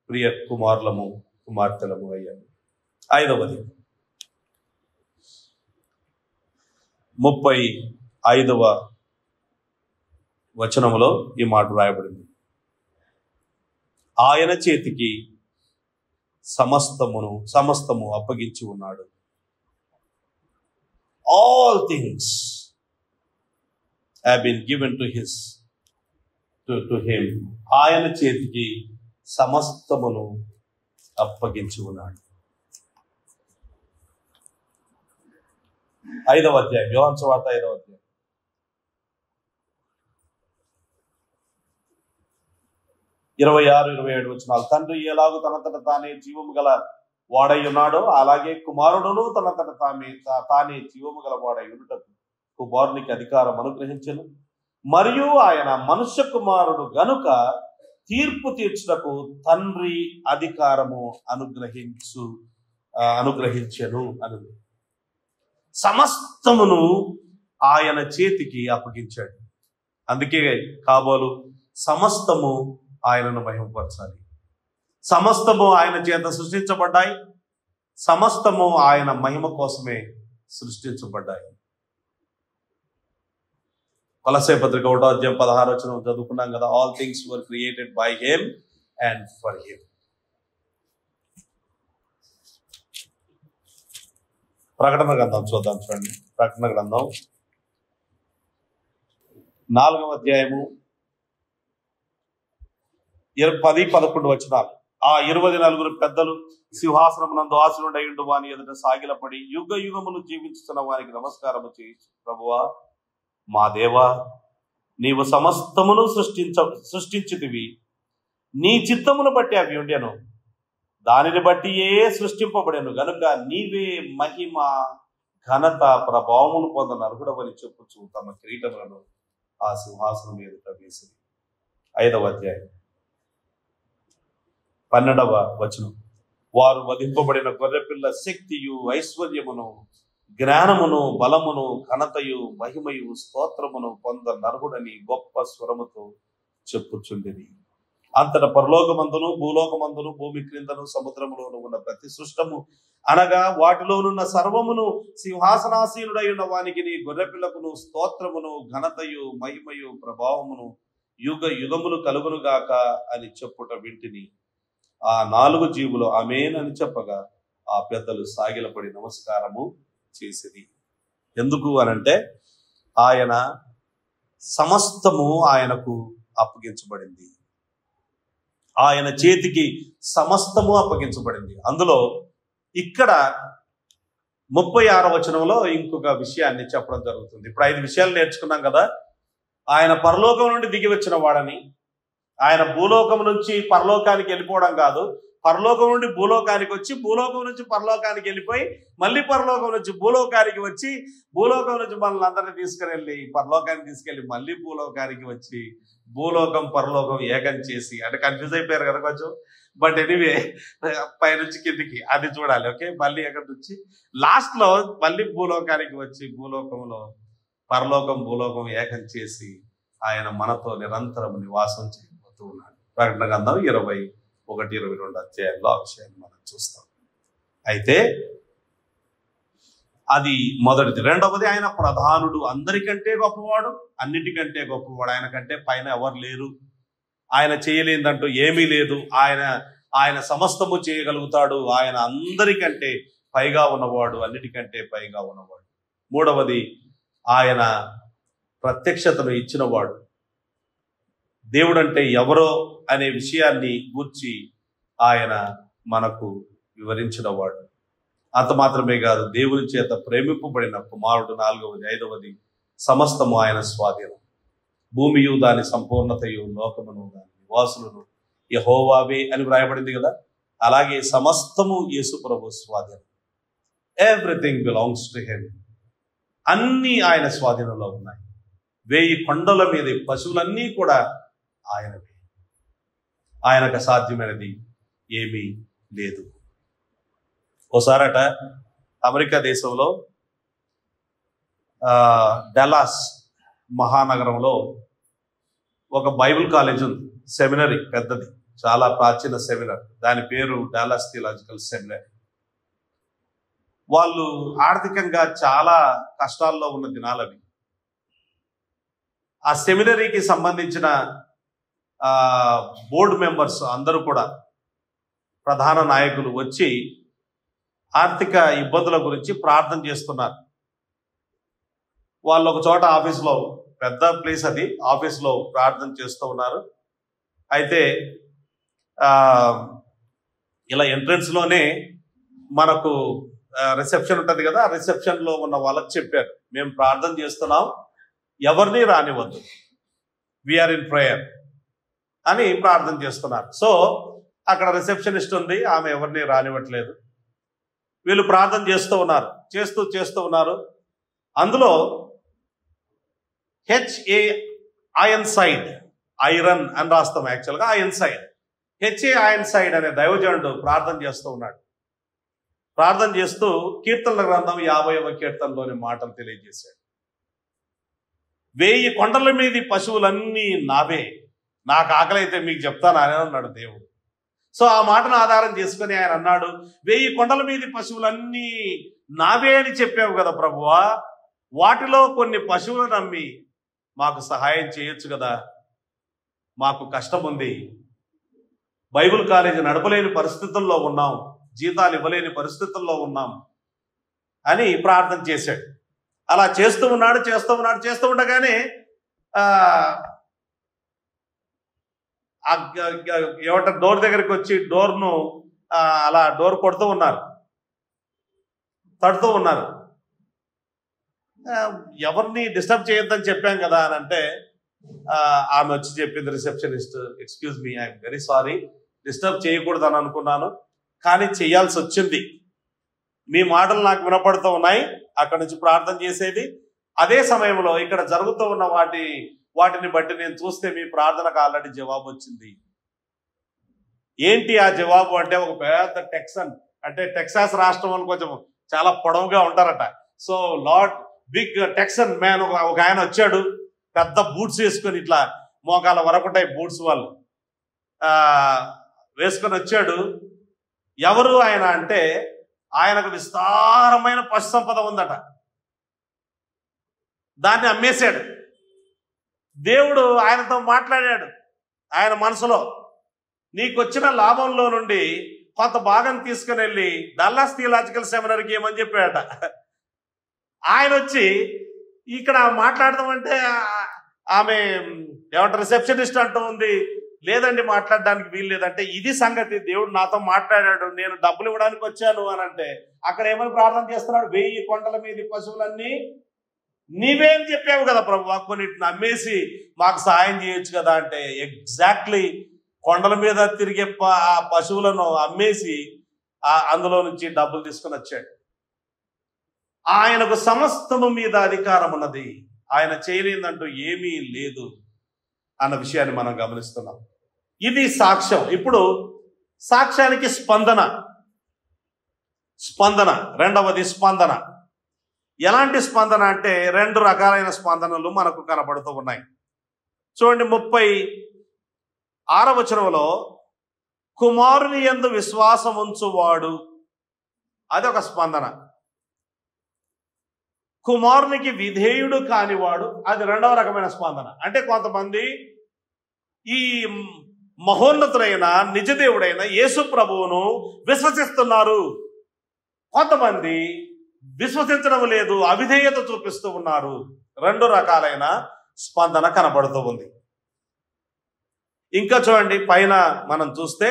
ప్రియ కుమారులము కుమార్తెలము అయ్యాము. 5వది 35వ వచనములో ఈ మాట రాయబడింది. ఆయన చేతికి సమస్తము అప్పగించి ఉన్నాడు. All things have been given to him. ఆయన చేతికి సమస్తమును అప్పగించి ఉన్నాడు. 5వ అధ్యాయం, యోహాను సువార్త 5వ అధ్యాయం 26-27 వచనాలు. తండ్రి ఎలాగూ తనంతట తానే జీవము గల వాడై ఉన్నాడో అలాగే కుమారుడును తనంతట తానే జీవము గల వాడై ఉన్నటకు కుమారునికి అధికారం అనుగ్రహించెను. మరియు ఆయన మనుష్య కుమారుడు గనుక తీర్పు తీర్చుటకు తండ్రి అధికారము అనుగ్రహించెను అని. సమస్తమును ఆయన చేతికి అప్పగించాడు. అందుకే కాబోలు సమస్తము ఆయనను మహిమపరచాలి. సమస్తము ఆయన చేత సృష్టించబడ్డాయి, సమస్తము ఆయన మహిమ కోసమే సృష్టించబడ్డాయి. కొలస్సే పత్రిక 1వ అధ్యాయం 16వ వచనం చదువుకున్నాం కదా. All things were created by him and for him. ప్రకటన గ్రంథం చూద్దాం, చూడండి. ప్రకటన గ్రంథం 4వ అధ్యాయము 10-11 వచనాలు. ఆ 24 పెద్దలు సింహాసనమునందు ఆసీనుడైయుండు వాని ఎదుట సాగిలపడి యుగ యుగములు జీవించుతున్న వారికి నమస్కారము చేయొచ్చు. ప్రభువా మా దేవా, నీవు సమస్తమును సృష్టించితివి, నీ చిత్తమును బట్టి అవి ఉండెను, దానిని బట్టి సృష్టింపబడెను గనుక నీవే మహిమ ఘనత ప్రభావములు పొంద నరుగుడవని చెప్పుచు తమ కిరీటములను ఆ సింహాసనం ఎదుట వేసి. 5వ అధ్యాయం 12వ వచనం. వారు వధింపబడిన గొర్రెపిల్ల శక్తియు ఐశ్వర్యమును జ్ఞానమును బలమును ఘనతయు మహిమయు స్తోత్రమును పొంద నరుగుడని గొప్ప స్వరముతో చెప్పుచుండెది. అంతట పరలోకమందును భూలోకమందును భూమి క్రిందను సముద్రములోను ఉన్న ప్రతి సృష్టము అనగా వాటిలోనున్న సర్వమును సింహాసనాసీనుడై ఉన్న వానికి నీ గొర్రెపిల్లకును స్తోత్రమును ఘనతయు మహిమయు ప్రభావమును యుగ యుగములు కలుగునుగాక అని చెప్పుట వింటిని. ఆ 4 జీవులు ఆమేన్ అని చెప్పగా ఆ పెద్దలు సాగిలపడి నమస్కారము చేసిరి. ఎందుకు అనంటే ఆయన సమస్తము ఆయనకు అప్పగించబడింది. ఆయన చేతికి సమస్తము అప్పగించబడింది. అందులో ఇక్కడ 36వ వచనంలో ఇంకొక విషయాన్ని చెప్పడం జరుగుతుంది. ఇప్పుడు 5 విషయాలు నేర్చుకున్నాం కదా. ఆయన పరలోకం నుండి దిగి వచ్చిన వాడని, ఆయన భూలోకం నుంచి పరలోకానికి వెళ్ళిపోవడం కాదు, పరలోకం నుండి భూలోకానికి వచ్చి భూలోకం నుంచి పరలోకానికి వెళ్ళిపోయి మళ్ళీ పరలోకం నుంచి భూలోకానికి వచ్చి భూలోకం నుంచి మనల్ని అందరినీ తీసుకుని పరలోకానికి తీసుకెళ్ళి మళ్ళీ భూలోకానికి వచ్చి భూలోకం పరలోకం ఏకం చేసి, అంటే కన్ఫ్యూజ్ అయిపోయారు కదా కొంచెం. బట్ ఎనీవే పైనుంచి కిందికి అది చూడాలి. ఓకే, మళ్ళీ ఎక్కడి నుంచి లాస్ట్ లో మళ్ళీ భూలోకానికి వచ్చి భూలోకంలో పరలోకం భూలోకం ఏకం చేసి ఆయన మనతో నిరంతరం నివాసం చేయబోతూ ఉన్నాడు. ప్రకటన గ్రంథం 21-22 అధ్యాయంలో ఆ విషయాన్ని మనం చూస్తాం. అయితే అది మొదటిది. రెండవది, ఆయన ప్రధానుడు, అందరికంటే గొప్పవాడు, అన్నిటికంటే గొప్పవాడు. ఆయన కంటే పైన ఎవరు లేరు. ఆయన చేయలేదంటూ ఏమీ లేదు. ఆయన సమస్తము చేయగలుగుతాడు. ఆయన అందరికంటే పైగా ఉన్నవాడు, అన్నిటికంటే పైగా ఉన్నవాడు. మూడవది, ఆయన ప్రత్యక్షతను ఇచ్చినవాడు. దేవుడు అంటే ఎవరో అనే విషయాన్ని గూర్చి ఆయన మనకు వివరించినవాడు. అంత మాత్రమే కాదు, దేవుని చేత ప్రేమింపబడిన కుమారుడు. నాలుగవది, ఐదవది, సమస్తము ఆయన స్వాధీనం. భూమియు దాని సంపూర్ణతయు, లోకమును దాని నివాసులను యెహోవావే అని వ్రాయబడింది కదా. అలాగే సమస్తము యేసు ప్రభు స్వాధీనం. Everything belongs to him. అన్నీ ఆయన స్వాధీనంలో ఉన్నాయి. 1000 కొండల మీద పశువులన్నీ కూడా ఆయనవే. ఆయనకు అసాధ్యమైనది ఏమీ లేదు. ఓసారట అమెరికా దేశంలో డల్లాస్ మహానగరంలో ఒక బైబిల్ కాలేజ్ ఉంది, సెమినరీ, పెద్దది, చాలా ప్రాచీన సెమినరీ. దాని పేరు డాలస్ థియలాజికల్ సెమినరీ. వాళ్ళు ఆర్థికంగా చాలా కష్టాల్లో ఉన్న దినాలవి. ఆ సెమినరీకి సంబంధించిన బోర్డు మెంబర్స్ అందరూ కూడా, ప్రధాన నాయకులు వచ్చి ఆర్థిక ఇబ్బందుల గురించి ప్రార్థన చేస్తున్నారు. వాళ్ళు ఒక చోట ఆఫీస్లో, పెద్ద ప్లేస్ అది, ఆఫీస్లో ప్రార్థన చేస్తూ ఉన్నారు. అయితే ఇలా ఎంట్రన్స్లోనే మనకు రిసెప్షన్ ఉంటుంది కదా. ఆ రిసెప్షన్లో ఉన్న వాళ్ళకి చెప్పారు, మేము ప్రార్థన చేస్తున్నాం, ఎవరిని రానివ్వద్దు, వీఆర్ ఇన్ ప్రేయర్ అని ప్రార్థన చేస్తున్నారు. సో అక్కడ రిసెప్షనిస్ట్ ఉంది, ఆమె ఎవరిని రానివ్వట్లేదు. వీళ్ళు ప్రార్థన చేస్తూ ఉన్నారు. అందులో HA ఐరన్ సైడ్, ఐరన్ అని రాస్తాం యాక్చువల్గా, iron side, HA iron side అనే దైవజనుడు ప్రార్థన చేస్తూ ఉన్నాడు. ప్రార్థన చేస్తూ కీర్తనల గ్రంథం 50వ కీర్తనలోని మాటలు తెలియజేశాడు. 1000 కొండల మీది పశువులన్నీ నావే, నాకు ఆకలి అయితే మీకు చెప్తాను అని అన్నాడు దేవుడు. సో ఆ మాటను ఆధారం చేసుకుని ఆయన అన్నాడు, 1000 కొండల మీది పశువులన్నీ నావే అని చెప్పావు కదా ప్రభువా, వాటిలో కొన్ని పశువులను నమ్మి మాకు సహాయం చేయొచ్చు కదా, మాకు కష్టం ఉంది, బైబిల్ కాలేజీ నడపలేని పరిస్థితుల్లో ఉన్నాం, జీతాలు ఇవ్వలేని పరిస్థితుల్లో ఉన్నాం అని ప్రార్థన చేశాడు. అలా చేస్తూ ఉండగానే ఏమంటారు, డోర్ దగ్గరికి వచ్చి డోర్ను అలా డోర్ తడుతూ ఉన్నారు. ఎవరిని డిస్టర్బ్ చేయొద్దని చెప్పాం కదా అని అంటే ఆమె వచ్చి చెప్పింది, receptionist, excuse me, I'm very sorry, disturb చేయకూడదు అని అనుకున్నాను, కానీ చేయాల్సి వచ్చింది. మీ మాటలు నాకు వినపడుతూ ఉన్నాయి, అక్కడి నుంచి ప్రార్థన చేసేది. అదే సమయంలో ఇక్కడ జరుగుతూ ఉన్న వాటిని బట్టి నేను చూస్తే మీ ప్రార్థనకు ఆల్రెడీ జవాబు వచ్చింది. ఏంటి ఆ జవాబు అంటే, ఒక పెద్ద టెక్సన్, అంటే టెక్సాస్ రాష్ట్రం వాళ్ళు కొంచెం చాలా పొడవుగా ఉంటారట. So lord big Texan man ఒక ఆయన వచ్చాడు, పెద్ద బూట్స్ వేసుకొని, ఇట్లా మోకాల వరకు ఉంటాయి బూట్స్ వాళ్ళు. వేసుకొని వచ్చాడు. ఎవరు ఆయన అంటే ఆయనకు విస్తారమైన పశు సంపద ఉందట, దాన్ని అమ్మేశాడు. దేవుడు ఆయనతో మాట్లాడాడు. ఆయన మనసులో నీకు వచ్చిన లాభంలో నుండి కొంత భాగం తీసుకుని వెళ్ళి డల్లాస్ థియలాజికల్ సెమినరీకి ఏమని చెప్పాడట. ఆయన వచ్చి ఇక్కడ మాట్లాడదామంటే ఆమె ఏమంటారు రిసెప్షనిస్ట్ అంటూ ఉంది, లేదండి మాట్లాడడానికి వీలు లేదంటే, ఇది సంగతి, దేవుడు నాతో మాట్లాడాడు, నేను డబ్బులు ఇవ్వడానికి వచ్చాను అని అంటే, అక్కడ ఏమని ప్రార్థన చేస్తున్నాడు, 1000 కొండల మీద పశువులన్నీ నీవేం చెప్పావు కదా ప్రభు, కొన్నిటిని అమ్మేసి మాకు సాయం చేయొచ్చు కదా అంటే, ఎగ్జాక్ట్లీ కొండల మీద తిరిగే ఆ పశువులను అమ్మేసి అందులో నుంచి డబ్బులు తీసుకుని వచ్చాడు. ఆయనకు సమస్తము మీద అధికారం ఉన్నది, ఆయన చేయలేదంటూ ఏమీ లేదు అన్న విషయాన్ని మనం గమనిస్తున్నాం. ఇది సాక్ష్యం. ఇప్పుడు సాక్ష్యానికి స్పందన. రెండవది స్పందన. ఎలాంటి స్పందన అంటే 2 రకాలైన స్పందనలు మనకు కనబడుతూ ఉన్నాయి. చూడండి 36వ వచనంలో కుమారుని యందు విశ్వాసం ఉంచువాడు, అదొక స్పందన. కుమారునికి విధేయుడు కానివాడు, అది 2వ రకమైన స్పందన. అంటే కొంతమంది ఈ మహోన్నతుడైన నిజదేవుడైన యేసు ప్రభువును విశ్వసిస్తున్నారు, కొంతమంది విశ్వసించడం లేదు, అవిధేయత చూపిస్తూ ఉన్నారు. 2 రకాలైన స్పందన కనబడుతూ ఉంది. ఇంకా చూడండి పైన మనం చూస్తే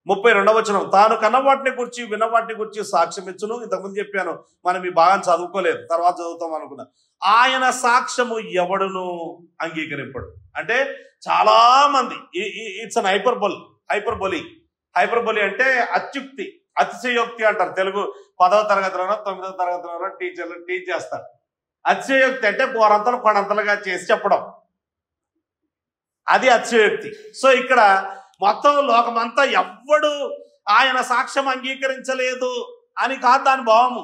32వ వచనం, తాను కన్నవాటిని గురించి విన్నవాటిని గురించి సాక్ష్యం ఇచ్చును. ఇంతకుముందు చెప్పాను, మనం ఈ భాగం చదువుకోలేదు, తర్వాత చదువుతాం అనుకున్నా. ఆయన సాక్ష్యము ఎవడును అంగీకరింపడు. అంటే చాలా మంది, ఇట్స్ అన్ హైపర్బొలి అంటే అత్యుక్తి, అతిశయోక్తి అంటారు. తెలుగు 10వ తరగతిలోనో 9వ తరగతిలోనో టీచర్లు టీచ్ చేస్తారు. అతిశయోక్తి అంటే కోరంతలు కొడంతలుగా చేసి చెప్పడం, అది అతిశయోక్తి. సో ఇక్కడ మొత్తం లోకమంతా ఎవ్వడు ఆయన సాక్ష్యం అంగీకరించలేదు అని కాదు దాని భావము,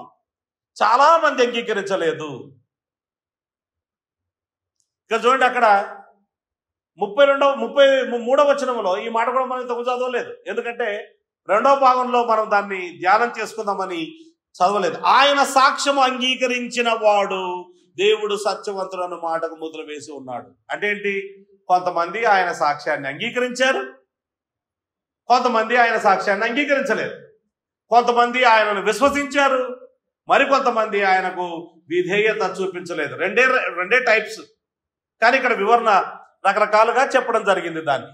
చాలా మంది అంగీకరించలేదు. ఇక చూడండి అక్కడ 33వ వచనంలో ఈ మాట కూడా మనం తప్పు చదవలేదు, ఎందుకంటే 2వ భాగంలో మనం దాన్ని ధ్యానం చేసుకుందామని చదవలేదు. ఆయన సాక్ష్యము అంగీకరించిన వాడు దేవుడు సత్యవంతులను మాటకు ముద్ర వేసి ఉన్నాడు. అంటే ఏంటి? కొంతమంది ఆయన సాక్ష్యాన్ని అంగీకరించారు, కొంతమంది ఆయన సాక్ష్యాన్ని అంగీకరించలేదు. కొంతమంది ఆయనను విశ్వసించారు, మరికొంతమంది ఆయనకు విధేయత చూపించలేదు. రెండే టైప్స్, కానీ ఇక్కడ వివరణ రకరకాలుగా చెప్పడం జరిగింది దాన్ని.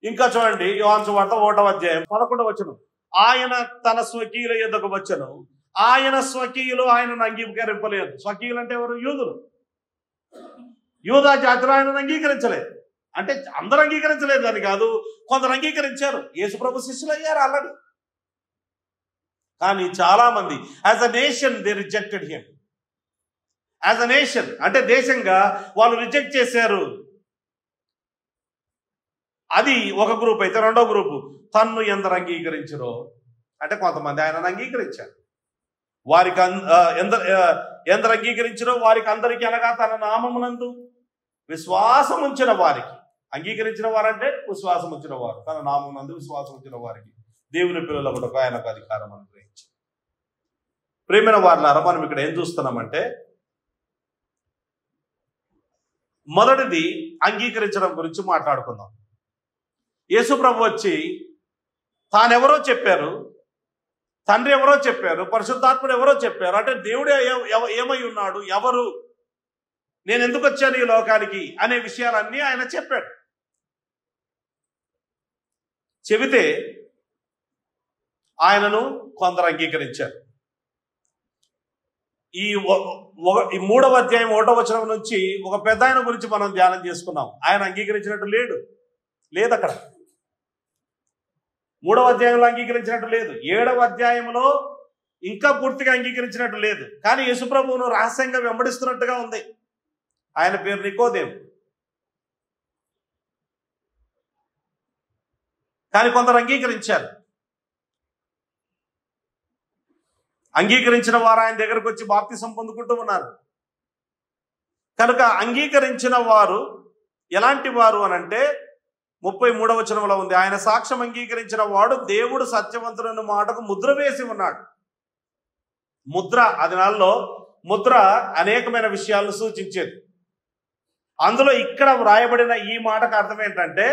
ఇంకా చూడండి యోహాను సువార్త 1వ అధ్యాయం 11వ వచనం, ఆయన తన స్వకీయుల యొద్దకు వచ్చెను, ఆయన స్వకీయులు ఆయనను అంగీకరింపలేదు. స్వకీయులు అంటే ఎవరు? యూదులు. యూదా జాతులు ఆయనను అంగీకరించలేదు. అంటే అందరూ అంగీకరించలేదు అని కాదు, కొందరు అంగీకరించారు, యేసుప్రభు శిష్యులు అయ్యారు ఆల్రెడీ. కానీ చాలా మంది as a nation they rejected him. As a nation అంటే దేశంగా వాళ్ళు రిజెక్ట్ చేశారు. అది ఒక గ్రూప్. అయితే 2వ గ్రూపు, తన్ను ఎందరు అంగీకరించరో అంటే కొంతమంది ఆయనను అంగీకరించారు. వారికి ఎందరు అంగీకరించరో వారికి అందరికీ అనగా తన నామమునందు విశ్వాసం ఉంచిన వారికి. అంగీకరించిన వారంటే విశ్వాసం ఉంచిన వారు, తన నామమునందు విశ్వాసం ఉంచిన వారికి దేవుని పిల్లలకు ఆయనకు అధికారం అనుగ్రహించారు. ప్రియమైన వారులారా, మనం ఇక్కడ ఏం చూస్తున్నామంటే, మొదటిది అంగీకరించడం గురించి మాట్లాడుకుందాం. యేసు ప్రభు వచ్చి తానెవరో చెప్పారు, తండ్రి ఎవరో చెప్పారు, పరిశుద్ధాత్ముడు ఎవరో చెప్పారు. అంటే దేవుడు ఏమై ఉన్నాడు, ఎవరు, నేను ఎందుకు వచ్చాను ఈ లోకానికి అనే విషయాలన్నీ ఆయన చెప్పాడు. చెబితే ఆయనను కొందరు అంగీకరించారు. ఈ 3వ అధ్యాయం 1వ వచనం నుంచి ఒక పెద్ద ఆయన గురించి మనం ధ్యానం చేసుకున్నాం. ఆయన అంగీకరించినట్టు లేదు అక్కడ. 3వ అధ్యాయంలో అంగీకరించినట్టు లేదు, 7వ అధ్యాయంలో ఇంకా పూర్తిగా అంగీకరించినట్టు లేదు. కానీ యేసుప్రభువును రహస్యంగా వెంబడిస్తున్నట్టుగా ఉంది. ఆయన పేరు నికోదేము. కానీ కొందరు అంగీకరించారు. అంగీకరించిన వారు ఆయన దగ్గరకు వచ్చి బాప్తిసం పొందుకుంటూ ఉన్నారు. కనుక అంగీకరించిన వారు ఎలాంటి వారు అనంటే, 33వ వచనంలో ఉంది, ఆయన సాక్ష్యం అంగీకరించిన వాడు దేవుడు సత్యవంతుడన్న మాటకు ముద్ర వేసి ఉన్నాడు. ముద్ర, అది నాల్లో ముద్ర అనేకమైన విషయాలను సూచించేది. అందులో ఇక్కడ వ్రాయబడిన ఈ మాటకు అర్థం ఏంటంటే,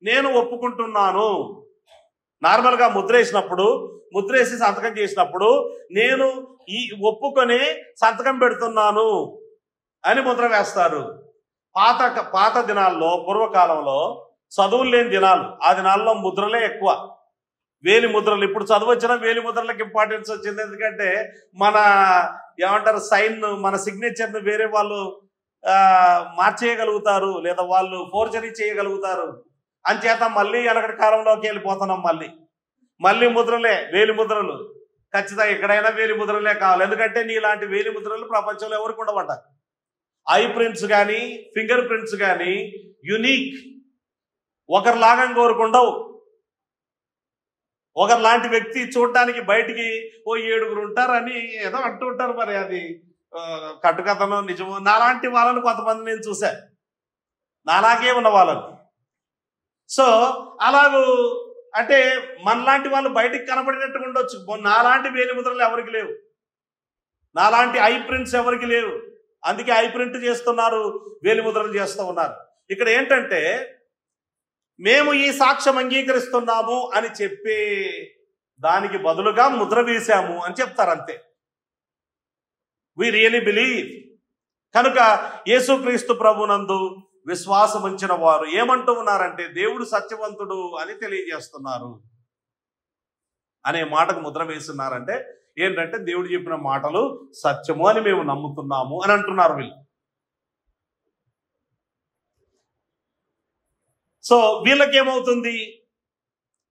నేను ఒప్పుకుంటున్నాను. నార్మల్గా ముద్ర వేసి సంతకం చేసినప్పుడు నేను ఈ ఒప్పుకొని సంతకం పెడుతున్నాను అని ముద్ర వేస్తారు. పాత దినాల్లో, పూర్వకాలంలో చదువులు లేని దినాలు, ఆ దినాల్లో ముద్రలే ఎక్కువ, వేలి ముద్రలు. ఇప్పుడు చదువు వచ్చినా వేలి ముద్రలకు ఇంపార్టెన్స్ వచ్చింది. ఎందుకంటే మన సైన్, మన సిగ్నేచర్ను వేరే వాళ్ళు మార్చేయగలుగుతారు, లేదా వాళ్ళు ఫోర్జరీ చేయగలుగుతారు. అంచేత మళ్ళీ వెనకటి కాలంలోకి వెళ్ళిపోతున్నాం. మళ్ళీ ముద్రలే, వేలి ముద్రలు. ఖచ్చితంగా ఎక్కడైనా వేలి ముద్రలే కావాలి. ఎందుకంటే నీలాంటి వేలి ముద్రలు ప్రపంచంలో ఎవరికి ఉండవట. ఐ ప్రింట్స్ కానీ, ఫింగర్ ప్రింట్స్ కానీ యునిక్, ఒకరిలాగా కోరుకుండవు. ఒకరిలాంటి వ్యక్తి చూడటానికి బయటికి 7 ఉంటారని ఏదో అంటూ ఉంటారు. మరి అది కట్టుకథనో నిజమో. నాలాంటి వాళ్ళని కొంతమంది నేను చూసా, నాలాగే ఉన్న వాళ్ళని. సో అలాగూ అంటే మనలాంటి వాళ్ళు బయటికి కనబడినట్టుగా ఉండొచ్చు. నాలాంటి వేలి ముద్రలు ఎవరికి లేవు, నాలాంటి ఐ ప్రింట్స్ ఎవరికి లేవు. అందుకే ఐ ప్రింట్ చేస్తున్నారు, వేలి ముద్రలు చేస్తూ ఉన్నారు. ఇక్కడ ఏంటంటే, మేము ఈ సాక్ష్యం అంగీకరిస్తున్నాము అని చెప్పే దానికి బదులుగా ముద్ర వేశాము అని చెప్తారు, అంతే. We really believe. కనుక యేసుక్రీస్తు ప్రభునందు విశ్వాసం ఉంచిన వారు ఏమంటూ ఉన్నారంటే, దేవుడు సత్యవంతుడు అని తెలియజేస్తున్నారు అనే మాటకు ముద్ర వేస్తున్నారంటే ఏంటంటే, దేవుడు చెప్పిన మాటలు సత్యము అని మేము నమ్ముతున్నాము అని అంటున్నారు వీళ్ళు. సో వీళ్ళకేమవుతుంది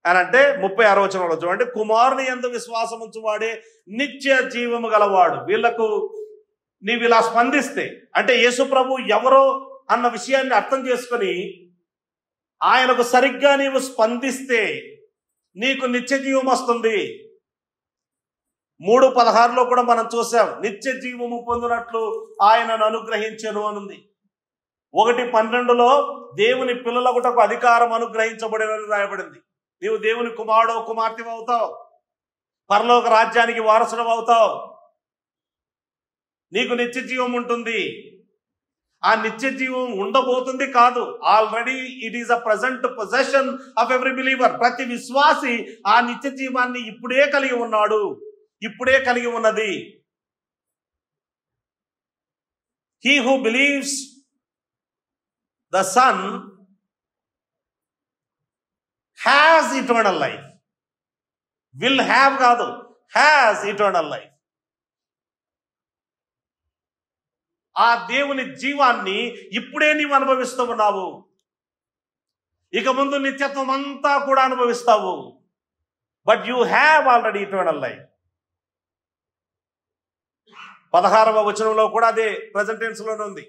అని అంటే 36వ వచనంలో చూడండి, కుమారుని యందు విశ్వాసం ఉంచువాడే నిత్య జీవము గలవాడు. వీళ్లకు నీవు ఇలా స్పందిస్తే, అంటే యేసు ప్రభు ఎవరో అన్న విషయాన్ని అర్థం చేసుకొని ఆయనకు సరిగ్గా నీవు స్పందిస్తే నీకు నిత్య జీవం వస్తుంది. 3:16లో కూడా మనం చూసాం, నిత్య జీవము పొందినట్లు ఆయనను అనుగ్రహించెను అనుంది. 1:12లో దేవుని పిల్లలకుటకు అధికారం అనుగ్రహించబడినని రాయబడింది. నీవు దేవుని కుమారుడు కుమార్తె అవుతావు, పరలోక రాజ్యానికి వారసుడు అవుతావు, నీకు నిత్య జీవం ఉంటుంది. ఆ నిత్య జీవం ఉండబోతుంది కాదు, already it is a present possession of every believer. ప్రతి విశ్వాసి ఆ నిత్య జీవాన్ని ఇప్పుడే కలిగి ఉన్నాడు, ఇప్పుడే కలిగి ఉన్నది. He who believes the son has eternal life. Will have కాదు, హ్యాస్ ఇటర్నల్ లైఫ్. ఆ దేవుని జీవాన్ని ఇప్పుడే నీవు అనుభవిస్తూ ఉన్నావు. ఇక ముందు నిత్యత్వం అంతా కూడా అనుభవిస్తావు. But you have already eternal life. 16వ వచనంలో కూడా అదే ప్రెజెంట్ టెన్స్ లోనే ఉంది.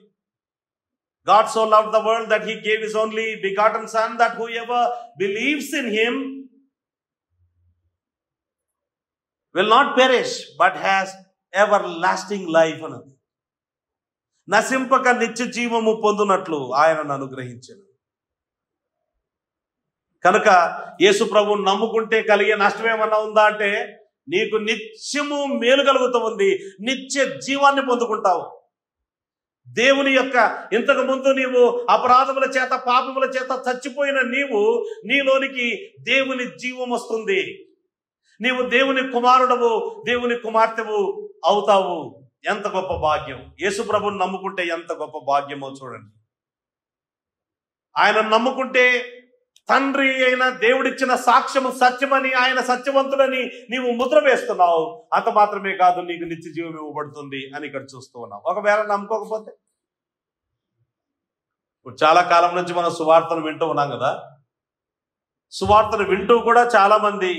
God so loved the world that he gave his only begotten son, that whoever believes in him will not perish but has everlasting life అన్నది. నశింపక నిత్య జీవము పొందునట్లు ఆయనను అనుగ్రహించెను. కనుక యేసు ప్రభువును నమ్ముకుంటే కలిగే నష్టం ఏమన్నా ఉందా అంటే, నీకు నిత్యము మేలు కలుగుతూ ఉంది, నిత్య జీవాన్ని పొందుకుంటావు. దేవుని యొక్క ఇంతకు ముందు నీవు అపరాధముల చేత పాపముల చేత చచ్చిపోయిన నీలోనికి దేవుని జీవం వస్తుంది. నీవు దేవుని కుమారుడవు, దేవుని కుమార్తెవు అవుతావు. ఎంత గొప్ప భాగ్యం! యేసు ప్రభువును నమ్ముకుంటే ఎంత గొప్ప భాగ్యమో చూడండి. ఆయన నమ్ముకుంటే తండ్రి అయిన దేవుడిచ్చిన సాక్ష్యము సత్యమని, ఆయన సత్యవంతుడని నీవు ముద్ర వేస్తున్నావు. అంత మాత్రమే కాదు, నీకు నిత్య జీవం ఇవ్వబడుతుంది అని ఇక్కడ చూస్తూ ఉన్నావు. ఒకవేళ నమ్ముకోకపోతే, ఇప్పుడు చాలా కాలం నుంచి మనం సువార్తను వింటూ ఉన్నాం కదా. సువార్తను వింటూ కూడా చాలా మంది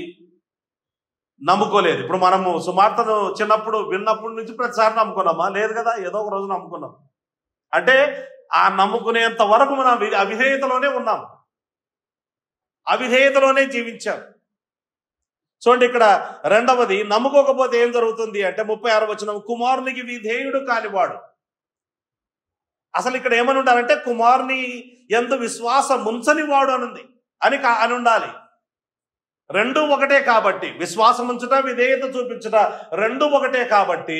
నమ్ముకోలేదు. ఇప్పుడు మనము సువార్తను చిన్నప్పుడు విన్నప్పటి నుంచి ప్రతిసారి నమ్ముకున్నామా? లేదు కదా, ఏదో ఒక రోజు నమ్ముకున్నాం. అంటే ఆ నమ్ముకునేంత వరకు మనం అవిధేయతలోనే ఉన్నాం, అవిధేయతలోనే జీవించాం. చూడండి, ఇక్కడ రెండవది, నమ్ముకోకపోతే ఏం జరుగుతుంది అంటే 36వ వచనం, కుమారునికి విధేయుడు కానివాడు అసలు ఇక్కడ ఏమని ఉండాలంటే కుమారుని యందు విశ్వాసం ఉంచని వాడు అని ఉండాలి. రెండు ఒకటే కాబట్టి, విశ్వాసం ఉంచుట విధేయత చూపించుట రెండు ఒకటే కాబట్టి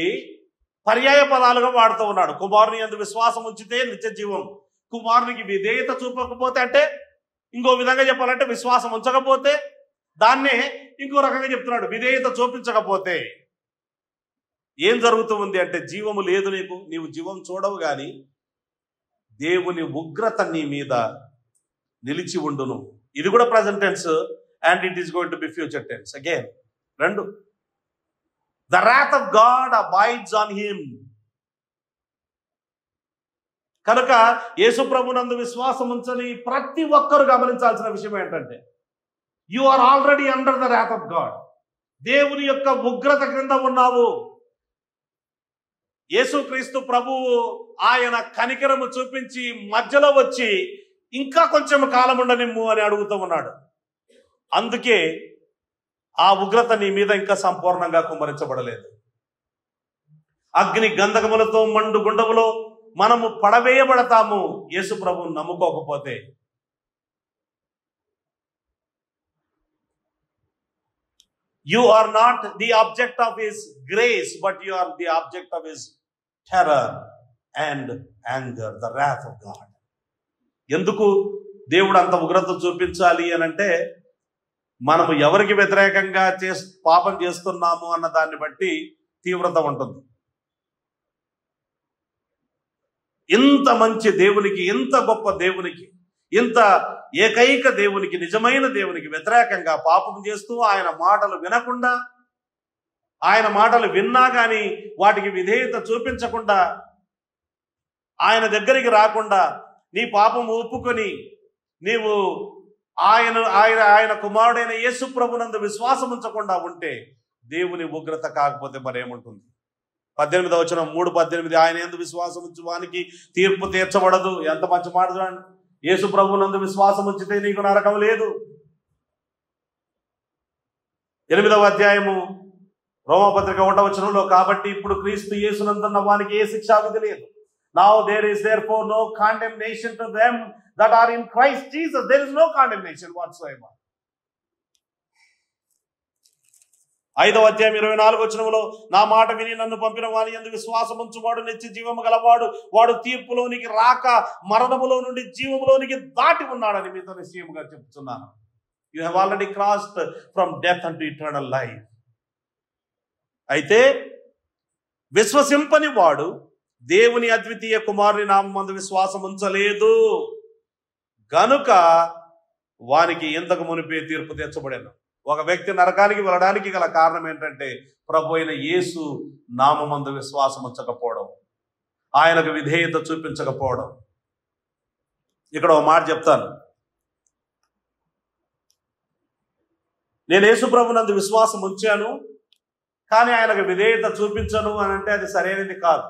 పర్యాయ పదాలుగా వాడుతూ ఉన్నాడు. కుమారుని యందు విశ్వాసం ఉంచితే నిత్య జీవం, కుమారునికి విధేయత చూపకపోతే, అంటే ఇంకో విధంగా చెప్పాలంటే విశ్వాసం ఉంచకపోతే, దాన్నే ఇంకో రకంగా చెప్తున్నాడు, విధేయత చూపించకపోతే ఏం జరుగుతుంది అంటే జీవము లేదు నీకు, నీవు జీవం చూడవు, కానీ దేవుని ఉగ్రత నీ మీద నిలిచి ఉండును. ఇది కూడా present tense, and it is going to be future tense again. రెండు, the wrath of God abides on him. కనుక యేసు ప్రభునందు విశ్వాసం ఉంచని ప్రతి ఒక్కరు గమనించాల్సిన విషయం ఏంటంటే, you are already under the wrath of God. దేవుని యొక్క ఉగ్రత క్రింద ఉన్నావు. యేసుక్రీస్తు ప్రభువు ఆయన కనికరము చూపించి మధ్యలో వచ్చి ఇంకా కొంచెం కాలం ఉండనిమ్ము అని అడుగుతూ ఉన్నాడు. అందుకే ఆ ఉగ్రత నీ మీద ఇంకా సంపూర్ణంగా కుమ్మరించబడలేదు. అగ్ని గంధకములతో మండు గుండములో మనము పడవేయబడతాము యేసు ప్రభువును నమ్ముకోకపోతే. You are not the object of his grace, but you are the object of his terror and anger, the wrath of God. ఎందుకు దేవుడు అంత ఉగ్రత చూపించాలి అని అంటే, మనము ఎవరికి వ్యతిరేకంగా పాపం చేస్తున్నాము అన్న దాన్ని బట్టి తీవ్రత ఉంటుంది. ఇంత మంచి దేవునికి, ఇంత గొప్ప దేవునికి, ఇంత ఏకైక దేవునికి, నిజమైన దేవునికి వ్యతిరేకంగా పాపం చేస్తూ, ఆయన మాటలు వినకుండా, ఆయన మాటలు విన్నా కానీ వాటికి విధేయత చూపించకుండా, ఆయన దగ్గరికి రాకుండా, నీ పాపం ఒప్పుకొని నీవు ఆయన కుమారుడైన యేసు ప్రభునందు విశ్వాసం ఉంచకుండా ఉంటే దేవుని ఉగ్రత కాకపోతే మరేముంటుంది? 18వ వచనం 3:18, ఆయన యందు విశ్వాసం ఉంచు వానికి తీర్పు తీర్చబడదు. ఎంత మంచి మాట చూడండి. యేసు ప్రభువునందు విశ్వాసం ఉంచితే నీకు నరకం లేదు. 8వ అధ్యాయము రోమపత్రిక 1వ వచనంలో, కాబట్టి ఇప్పుడు క్రీస్తు యేసునందున్న వానికి ఏ శిక్షా విధి లేదు. Now there is therefore no condemnation to them that are in Christ Jesus. There is no condemnation whatsoever. 5వ అధ్యాయం 24వ వచనంలో, నా మాట విని నన్ను పంపిన వాని యందు విశ్వాసం ఉంచువాడు నిత్య జీవము గలవాడు, వాడు తీర్పులోనికి రాక మరణములో నుండి జీవములోనికి దాటి ఉన్నాడని మీతో నిశ్చయముగా చెప్తున్నాను. You have already crossed from death unto eternal life. అయితే విశ్వసింపని వాడు దేవుని అద్వితీయ కుమారుని నామమందు విశ్వాసం ఉంచలేదు గనుక వానికి ఇంతకు మునిపే తీర్పు తీర్చబడెను. ఒక వ్యక్తి నరకానికి వెళ్ళడానికి గల కారణం ఏంటంటే, ప్రభు అయిన యేసు నామమందు విశ్వాసం ఉంచకపోవడం, ఆయనకు విధేయత చూపించకపోవడం. ఇక్కడ ఒక మాట చెప్తాను. నేను యేసు ప్రభునందు విశ్వాసం ఉంచాను కానీ ఆయనకు విధేయత చూపించను అని అంటే అది సరైనది కాదు.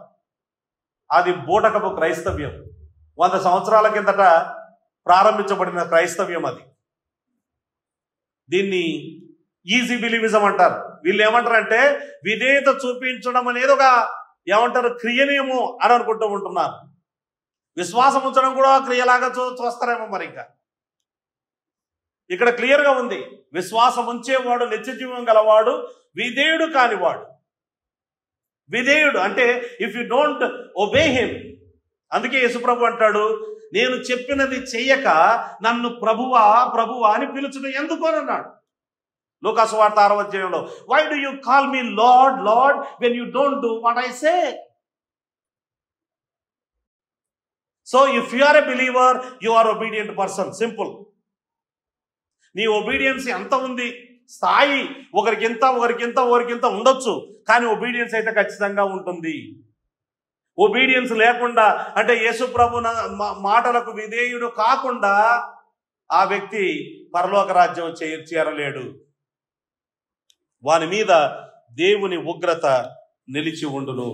అది బూటకపు క్రైస్తవ్యం. 100 సంవత్సరాల కిందట ప్రారంభించబడిన క్రైస్తవ్యం అది. దీన్ని ఈజీ బిలీవిజం అంటారు. వీళ్ళు ఏమంటారంటే, విధేయత చూపించడం అనేది ఒక క్రియనేమో అని అనుకుంటూ ఉంటున్నారు. విశ్వాసం ఉంచడం కూడా క్రియలాగా చూస్తారేమో. మరి ఇంకా ఇక్కడ క్లియర్గా ఉంది, విశ్వాసం ఉంచేవాడు నిత్య జీవం గలవాడు, విధేయుడు కానివాడు. విధేయుడు అంటే if you don't obey him. అందుకే యేసుప్రభు అంటాడు, నేను చెప్పినది చెయ్యక నన్ను ప్రభువా ప్రభువా అని పిలుచుట ఎందుకు అని అన్నాడు. లూకా సువార్త 6వ అధ్యాయంలో, why do you call me Lord Lord when you don't do what I say. So if you are a believer, you are obedient person. Simple. నీ ఒబీడియన్స్ ఎంత ఉంది, స్థాయి ఒకరికింత ఉండొచ్చు, కానీ ఒబీడియన్స్ అయితే ఖచ్చితంగా ఉంటుంది. ఒబీడియన్స్ లేకుండా అంటే యేసు ప్రభు మాటలకు విధేయుడు కాకుండా ఆ వ్యక్తి పరలోక రాజ్యం చేరలేడు. వాని మీద దేవుని ఉగ్రత నిలిచి ఉండును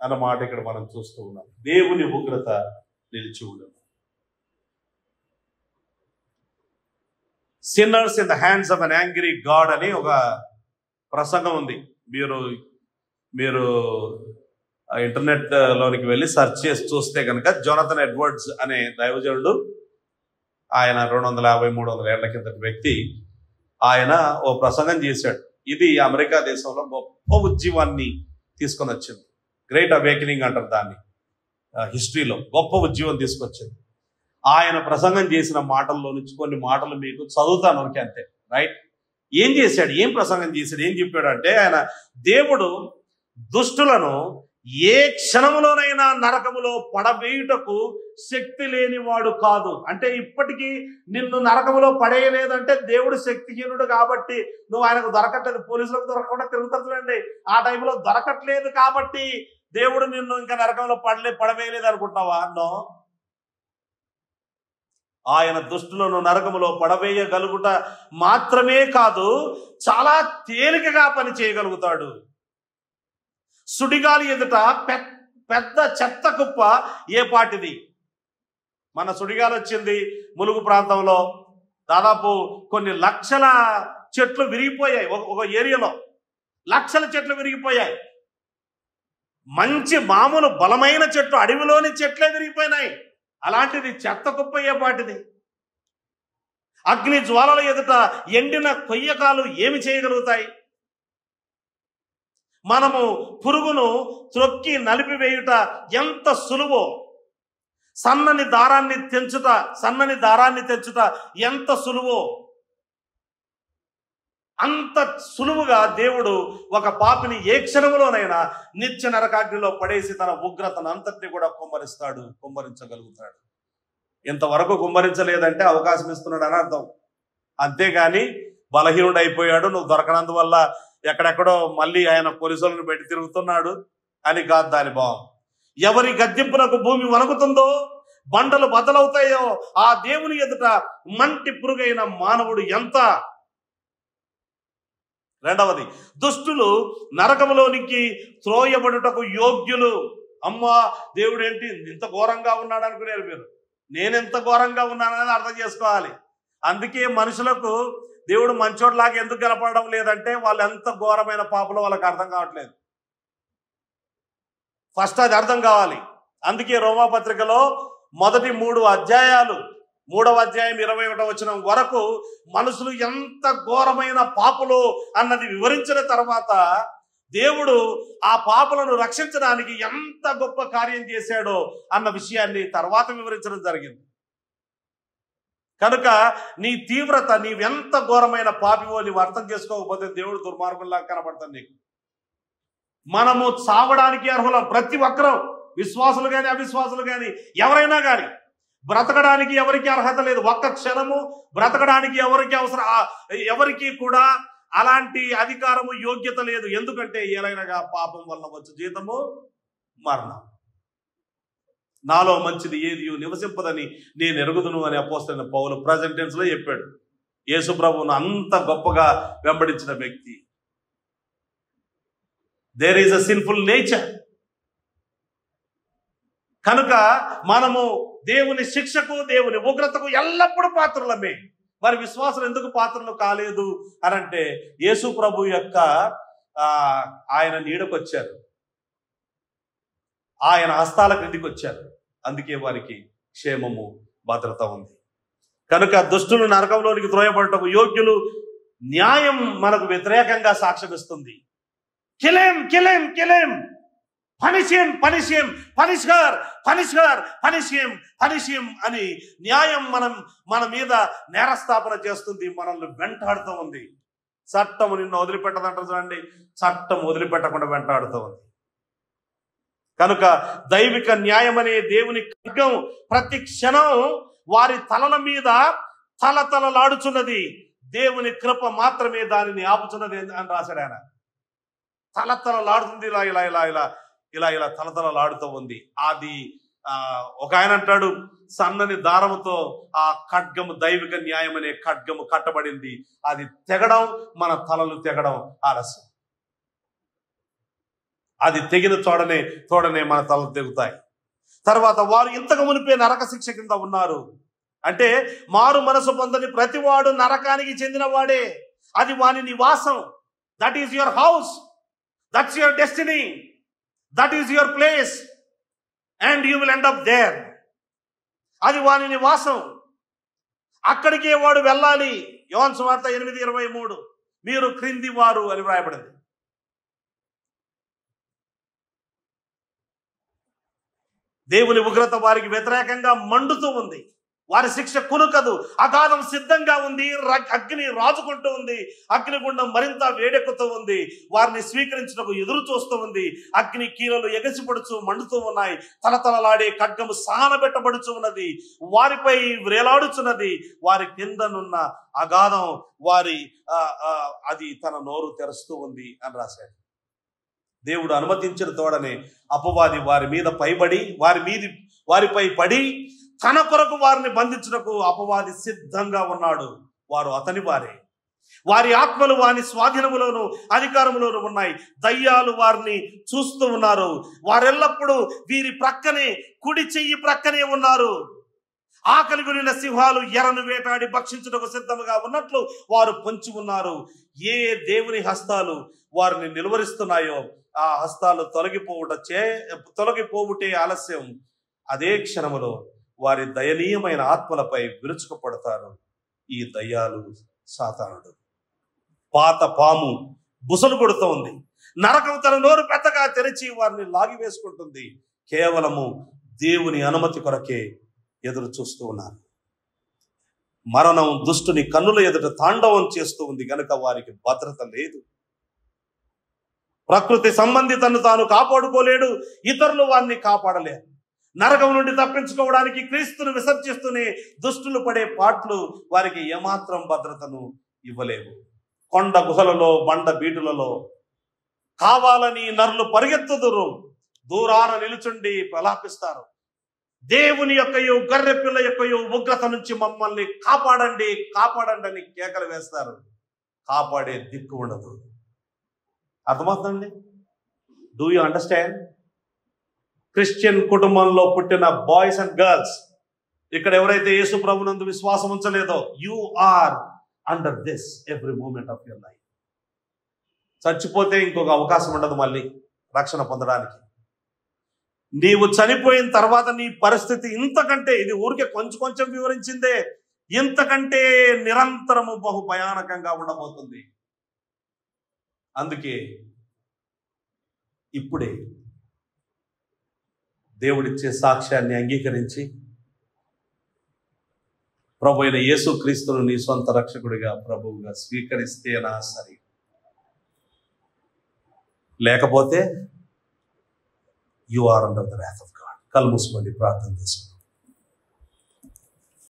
అన్నమాట ఇక్కడ మనం చూస్తూ ఉన్నాం. దేవుని ఉగ్రత నిలిచి ఉండును. Sinners in the hands of an angry God అని ఒక ప్రసంగం ఉంది. మీరు ఇంటర్నెట్ లోనికి వెళ్ళి సెర్చ్ చేసి చూస్తే కనుక జోనథన్ ఎడ్వర్డ్స్ అనే దైవజనుడు, ఆయన 250-300 ఏళ్ల కిందటి వ్యక్తి, ఆయన ఓ ప్రసంగం చేశాడు. ఇది అమెరికా దేశంలో గొప్ప ఉద్యమాన్ని తీసుకొని వచ్చింది. గ్రేట్ అవేకనింగ్ అంటారు దాన్ని. హిస్టరీలో గొప్ప ఉద్యమం తీసుకొచ్చింది. ఆయన ప్రసంగం చేసిన మాటల్లో నుంచి కొన్ని మాటలు మీకు చదువుతాను వరకే, అంతే. రైట్? ఏం చేశాడు, ఏం ప్రసంగం చేశాడు, ఏం చెప్పాడు అంటే, ఆయన దేవుడు దుష్టులను ఏ క్షణములోనైనా నరకములో పడవేయుటకు శక్తి లేనివాడు కాదు. అంటే ఇప్పటికీ నిన్ను నరకములో పడేయలేదంటే దేవుడు శక్తిహీనుడు కాబట్టి నువ్వు ఆయనకు దొరకట్లేదు. పోలీసులకు దొరకకుండా తిరుగుతుందండి. ఆ టైంలో దొరకట్లేదు కాబట్టి దేవుడు నిన్ను ఇంకా నరకంలో పడవేయలేదు అనుకుంటున్నావా? నో. ఆయన దుష్టులను నరకములో పడవేయగలుగుట మాత్రమే కాదు, చాలా తేలికగా పని చేయగలుగుతాడు. సుడిగాలి ఎదుట పెద్ద చెత్త కుప్ప ఏ పాటిది? మన సుడిగాలి వచ్చింది ములుగు ప్రాంతంలో, దాదాపు కొన్ని లక్షల చెట్లు విరిగిపోయాయి. ఒక ఏరియాలో లక్షల చెట్లు విరిగిపోయాయి. మంచి మామూలు బలమైన చెట్లు, అడవిలోని చెట్లే విరిగిపోయినాయి. అలాంటిది చెత్త కుప్ప ఏ పాటిది? అగ్ని జ్వాలల ఎదుట ఎండిన కొయ్యకాలు ఏమి చేయగలుగుతాయి? మనము పురుగును త్రొక్కి నలిపివేయుట ఎంత సులువో, సన్నని దారాన్ని తెంచుట ఎంత సులువో, అంత సులువుగా దేవుడు ఒక పాపిని ఏ క్షణంలోనైనా నిత్య నరకాగ్నిలో పడేసి తన ఉగ్రతను అంతటిని కూడా కుమ్మరించగలుగుతాడు. ఇంతవరకు కుమ్మరించలేదంటే అవకాశం ఇస్తున్నాడు అని అర్థం. అంతేగాని బలహీనుడు అయిపోయాడు, నువ్వు దొరకనందువల్ల ఎక్కడెక్కడో మళ్ళీ ఆయన పోలీసులను పెట్టి తిరుగుతున్నాడు అని కాదు దాని భావం. ఎవరి గద్దెంపునకు భూమి వణుకుతుందో, బండలు బద్దలవుతాయో, ఆ దేవుని ఎదుట మంటి పురుగైన మానవుడు ఎంత. రెండవది, దుష్టులు నరకములోనికి త్రోయబడుటకు యోగ్యులు. అమ్మా, దేవుడు ఏంటి ఇంత ఘోరంగా ఉన్నాడు అనుకునేరు మీరు. నేనెంత ఘోరంగా ఉన్నానని అర్థం చేసుకోవాలి. అందుకే మనుషులకు దేవుడు మంచోడ్లాగా ఎందుకు కనపడడం లేదంటే, వాళ్ళు ఎంత ఘోరమైన పాపలో వాళ్ళకి అర్థం కావట్లేదు. ఫస్ట్ అది అర్థం కావాలి. అందుకే రోమాపత్రికలో మొదటి 3 అధ్యాయాలు, 3వ అధ్యాయం 21వ వచనం వరకు మనుషులు ఎంత ఘోరమైన పాపులు అన్నది వివరించిన తర్వాత దేవుడు ఆ పాపులను రక్షించడానికి ఎంత గొప్ప కార్యం చేశాడో అన్న విషయాన్ని తర్వాత వివరించడం జరిగింది. కనుక నీ తీవ్రత, నీవెంత ఘోరమైన పాపివో నీవు అర్థం చేసుకోకపోతే దేవుడు దుర్మార్గుల్లా కనపడతాడు నీకు. మనము చావడానికి అర్హులం, ప్రతి ఒక్కరూ, విశ్వాసులు కానీ అవిశ్వాసులు కానీ ఎవరైనా కానీ. బ్రతకడానికి ఎవరికి అర్హత లేదు. ఒక్క క్షణము బ్రతకడానికి ఎవరికి కూడా అలాంటి అధికారము, యోగ్యత లేదు. ఎందుకంటే ఏలైనగా పాపం వల్ల వచ్చు జీతము మరణం. నాలో మంచిది ఏది నివసింపదని నేను ఎరుగుదును అని అపోస్తలుడైన పౌలు ప్రెజెంట్ టెన్స్ లో చెప్పాడు. యేసు ప్రభువును అంత గొప్పగా వెంబడించిన వ్యక్తి. There is a sinful nature. కనుక మనము దేవుని శిక్షకు, దేవుని ఉగ్రతకు ఎల్లప్పుడూ పాత్రులమే. మరి విశ్వాసులు ఎందుకు పాత్రలు కాలేదు అనంటే, యేసు ప్రభు యొక్క ఆయన నీడకొచ్చారు, ఆయన హస్తాల క్రిందికి వచ్చారు. అందుకే వారికి క్షేమము, భద్రత ఉంది. కనుక దుష్టులు నరకంలోనికి త్రోయబడటకు యోగ్యులు. న్యాయం మనకు వ్యతిరేకంగా సాక్ష్యమిస్తుంది. Kill him kill him kill him, punish him punish him, punish her punish her, punish him punish him అని న్యాయం మన మీద నేరస్థాపన చేస్తుంది, మనల్ని వెంటాడుతూ ఉంది. చట్టము నిన్ను వదిలిపెట్టదంటారు చూడండి, చట్టం వదిలిపెట్టకుండా వెంటాడుతూ ఉంది. కనుక దైవిక న్యాయం అనే దేవుని ఖడ్గం ప్రతి క్షణం వారి తలల మీద తలతలలాడుచున్నది. దేవుని కృప మాత్రమే దానిని ఆపుచున్నది అని రాశాడు ఆయన. తలతలలాడుతుంది, ఇలా ఇలా ఇలా ఇలా ఇలా ఇలా తలతలలాడుతూ ఉంది. అది ఒక ఆయన అంటాడు, సన్నని దారముతో ఆ ఖడ్గము, దైవిక న్యాయం అనే ఖడ్గము కట్టబడింది. అది తెగడం, మన తలలు తెగడం ఆలస్యం. అది తెగిన తోడనే మన తలలు తెగుతాయి. తర్వాత వారు ఇంతకు మునిపే నరక శిక్ష కింద ఉన్నారు. అంటే మారు మనసు పొందని ప్రతివాడు నరకానికి చెందిన వాడే. అది వాని నివాసం. That is your house, that's your destiny. That is your place and you will end up there. అది వాని నివాసం, అక్కడికే వాడు వెళ్ళాలి. యోహాను సువార్త 8:23 మీరు క్రింది వారు అని వ్రాయబడింది. దేవుని ఉగ్రత వారికి వ్యతిరేకంగా మండుతూ ఉంది. వారి శిక్ష కునుకదు. అగాధం సిద్ధంగా ఉంది. అగ్ని రాజుకుంటూ ఉంది. అగ్నిగుండం మరింత వేడెక్కుతూ ఉంది. వారిని స్వీకరించుటకు ఎదురు చూస్తూ ఉంది. అగ్ని కీలలు ఎగసిపడుచు మండుతూ ఉన్నాయి. తలతలలాడే ఖడ్గము సానబెట్టబడుచు ఉన్నది. వారిపై వ్రేలాడుచున్నది. వారి కిందనున్న అగాధం వారి అది తన నోరు తెరుస్తూ ఉంది అని రాశాడు. దేవుడు అనుమతించిన తోడనే అపవాది వారి మీద పైబడి వారిపై పడి తన కొరకు వారిని బంధించుటకు అపవాది సిద్ధంగా ఉన్నాడు. వారు అతని వారే. వారి ఆత్మలు వారి స్వాధీనములోను అధికారములోను ఉన్నాయి. దయ్యాలు వారిని చూస్తూ ఉన్నారు. వారెల్లప్పుడూ వీరి ప్రక్కనే, కుడి చెయ్యి ప్రక్కనే ఉన్నారు. ఆకలి కొనిన సింహాలు ఎరను వేటాడి భక్షించుటకు సిద్ధముగా ఉన్నట్లు వారు పొంచి ఉన్నారు. ఏ దేవుని హస్తాలు వారిని నిలువరిస్తున్నాయో ఆ హస్తాలు తొలగిపోవుటే ఆలస్యం. అదే క్షణములో వారి దయనీయమైన ఆత్మలపై విరుచుకుపడతారు ఈ దయ్యాలు, సాతానుడు. పాత పాము బుసలు కొడుతూ ఉంది. నరకం తన నోరు పెద్దగా తెరిచి వారిని లాగివేసుకుంటుంది. కేవలము దేవుని అనుమతి కొరకే ఎదురు చూస్తూ ఉన్నారు. మరణం దుష్టుని కన్నుల ఎదుట తాండవం చేస్తూ ఉంది గనుక వారికి భద్రత లేదు. ప్రకృతి సంబంధితను తాను కాపాడుకోలేడు. ఇతరులు వారిని కాపాడలేరు. నరకం నుండి తప్పించుకోవడానికి క్రీస్తును విసర్జిస్తూనే దుష్టులు పడే పాట్లు వారికి ఏమాత్రం భద్రతను ఇవ్వలేవు. కొండ గుహలలో, బండ బీటులలో కావాలని నరులు పరిగెత్తుదురు. దూరాన నిలుచుండి ప్రలాపిస్తారు. దేవుని యొక్కయో గర్రె పిల్ల యొక్కయో ఉగ్రత నుంచి మమ్మల్ని కాపాడండి, కాపాడండి అని కేకలు వేస్తారు. కాపాడే దిక్కు ఉండదు. అర్థమవుతుందండి? Do you understand? క్రిస్టియన్ కుటుంబంలో పుట్టిన బాయ్స్ అండ్ గర్ల్స్, ఇక్కడ ఎవరైతే యేసు ప్రభునందు విశ్వాసం ఉంచలేదో, you are under this every moment of your life. చచ్చిపోతే ఇంకొక అవకాశం ఉండదు మళ్ళీ రక్షణ పొందడానికి. నీవు చనిపోయిన తర్వాత నీ పరిస్థితి ఇంతకంటే, ఇది ఊరికే కొంచెం కొంచెం వివరించిందే, ఇంతకంటే నిరంతరము బహు భయానకంగా ఉండబోతుంది. అందుకే ఇప్పుడే దేవుడిచ్చే సాక్ష్యాన్ని అంగీకరించి ప్రభు అయిన యేసు క్రీస్తును నీ సొంత రక్షకుడిగా, ప్రభువుగా స్వీకరిస్తేనా సరే. లేకపోతే you are under the wrath of God. కళ్ళు మూసుకోండి, ప్రార్థన చేసుకోండి.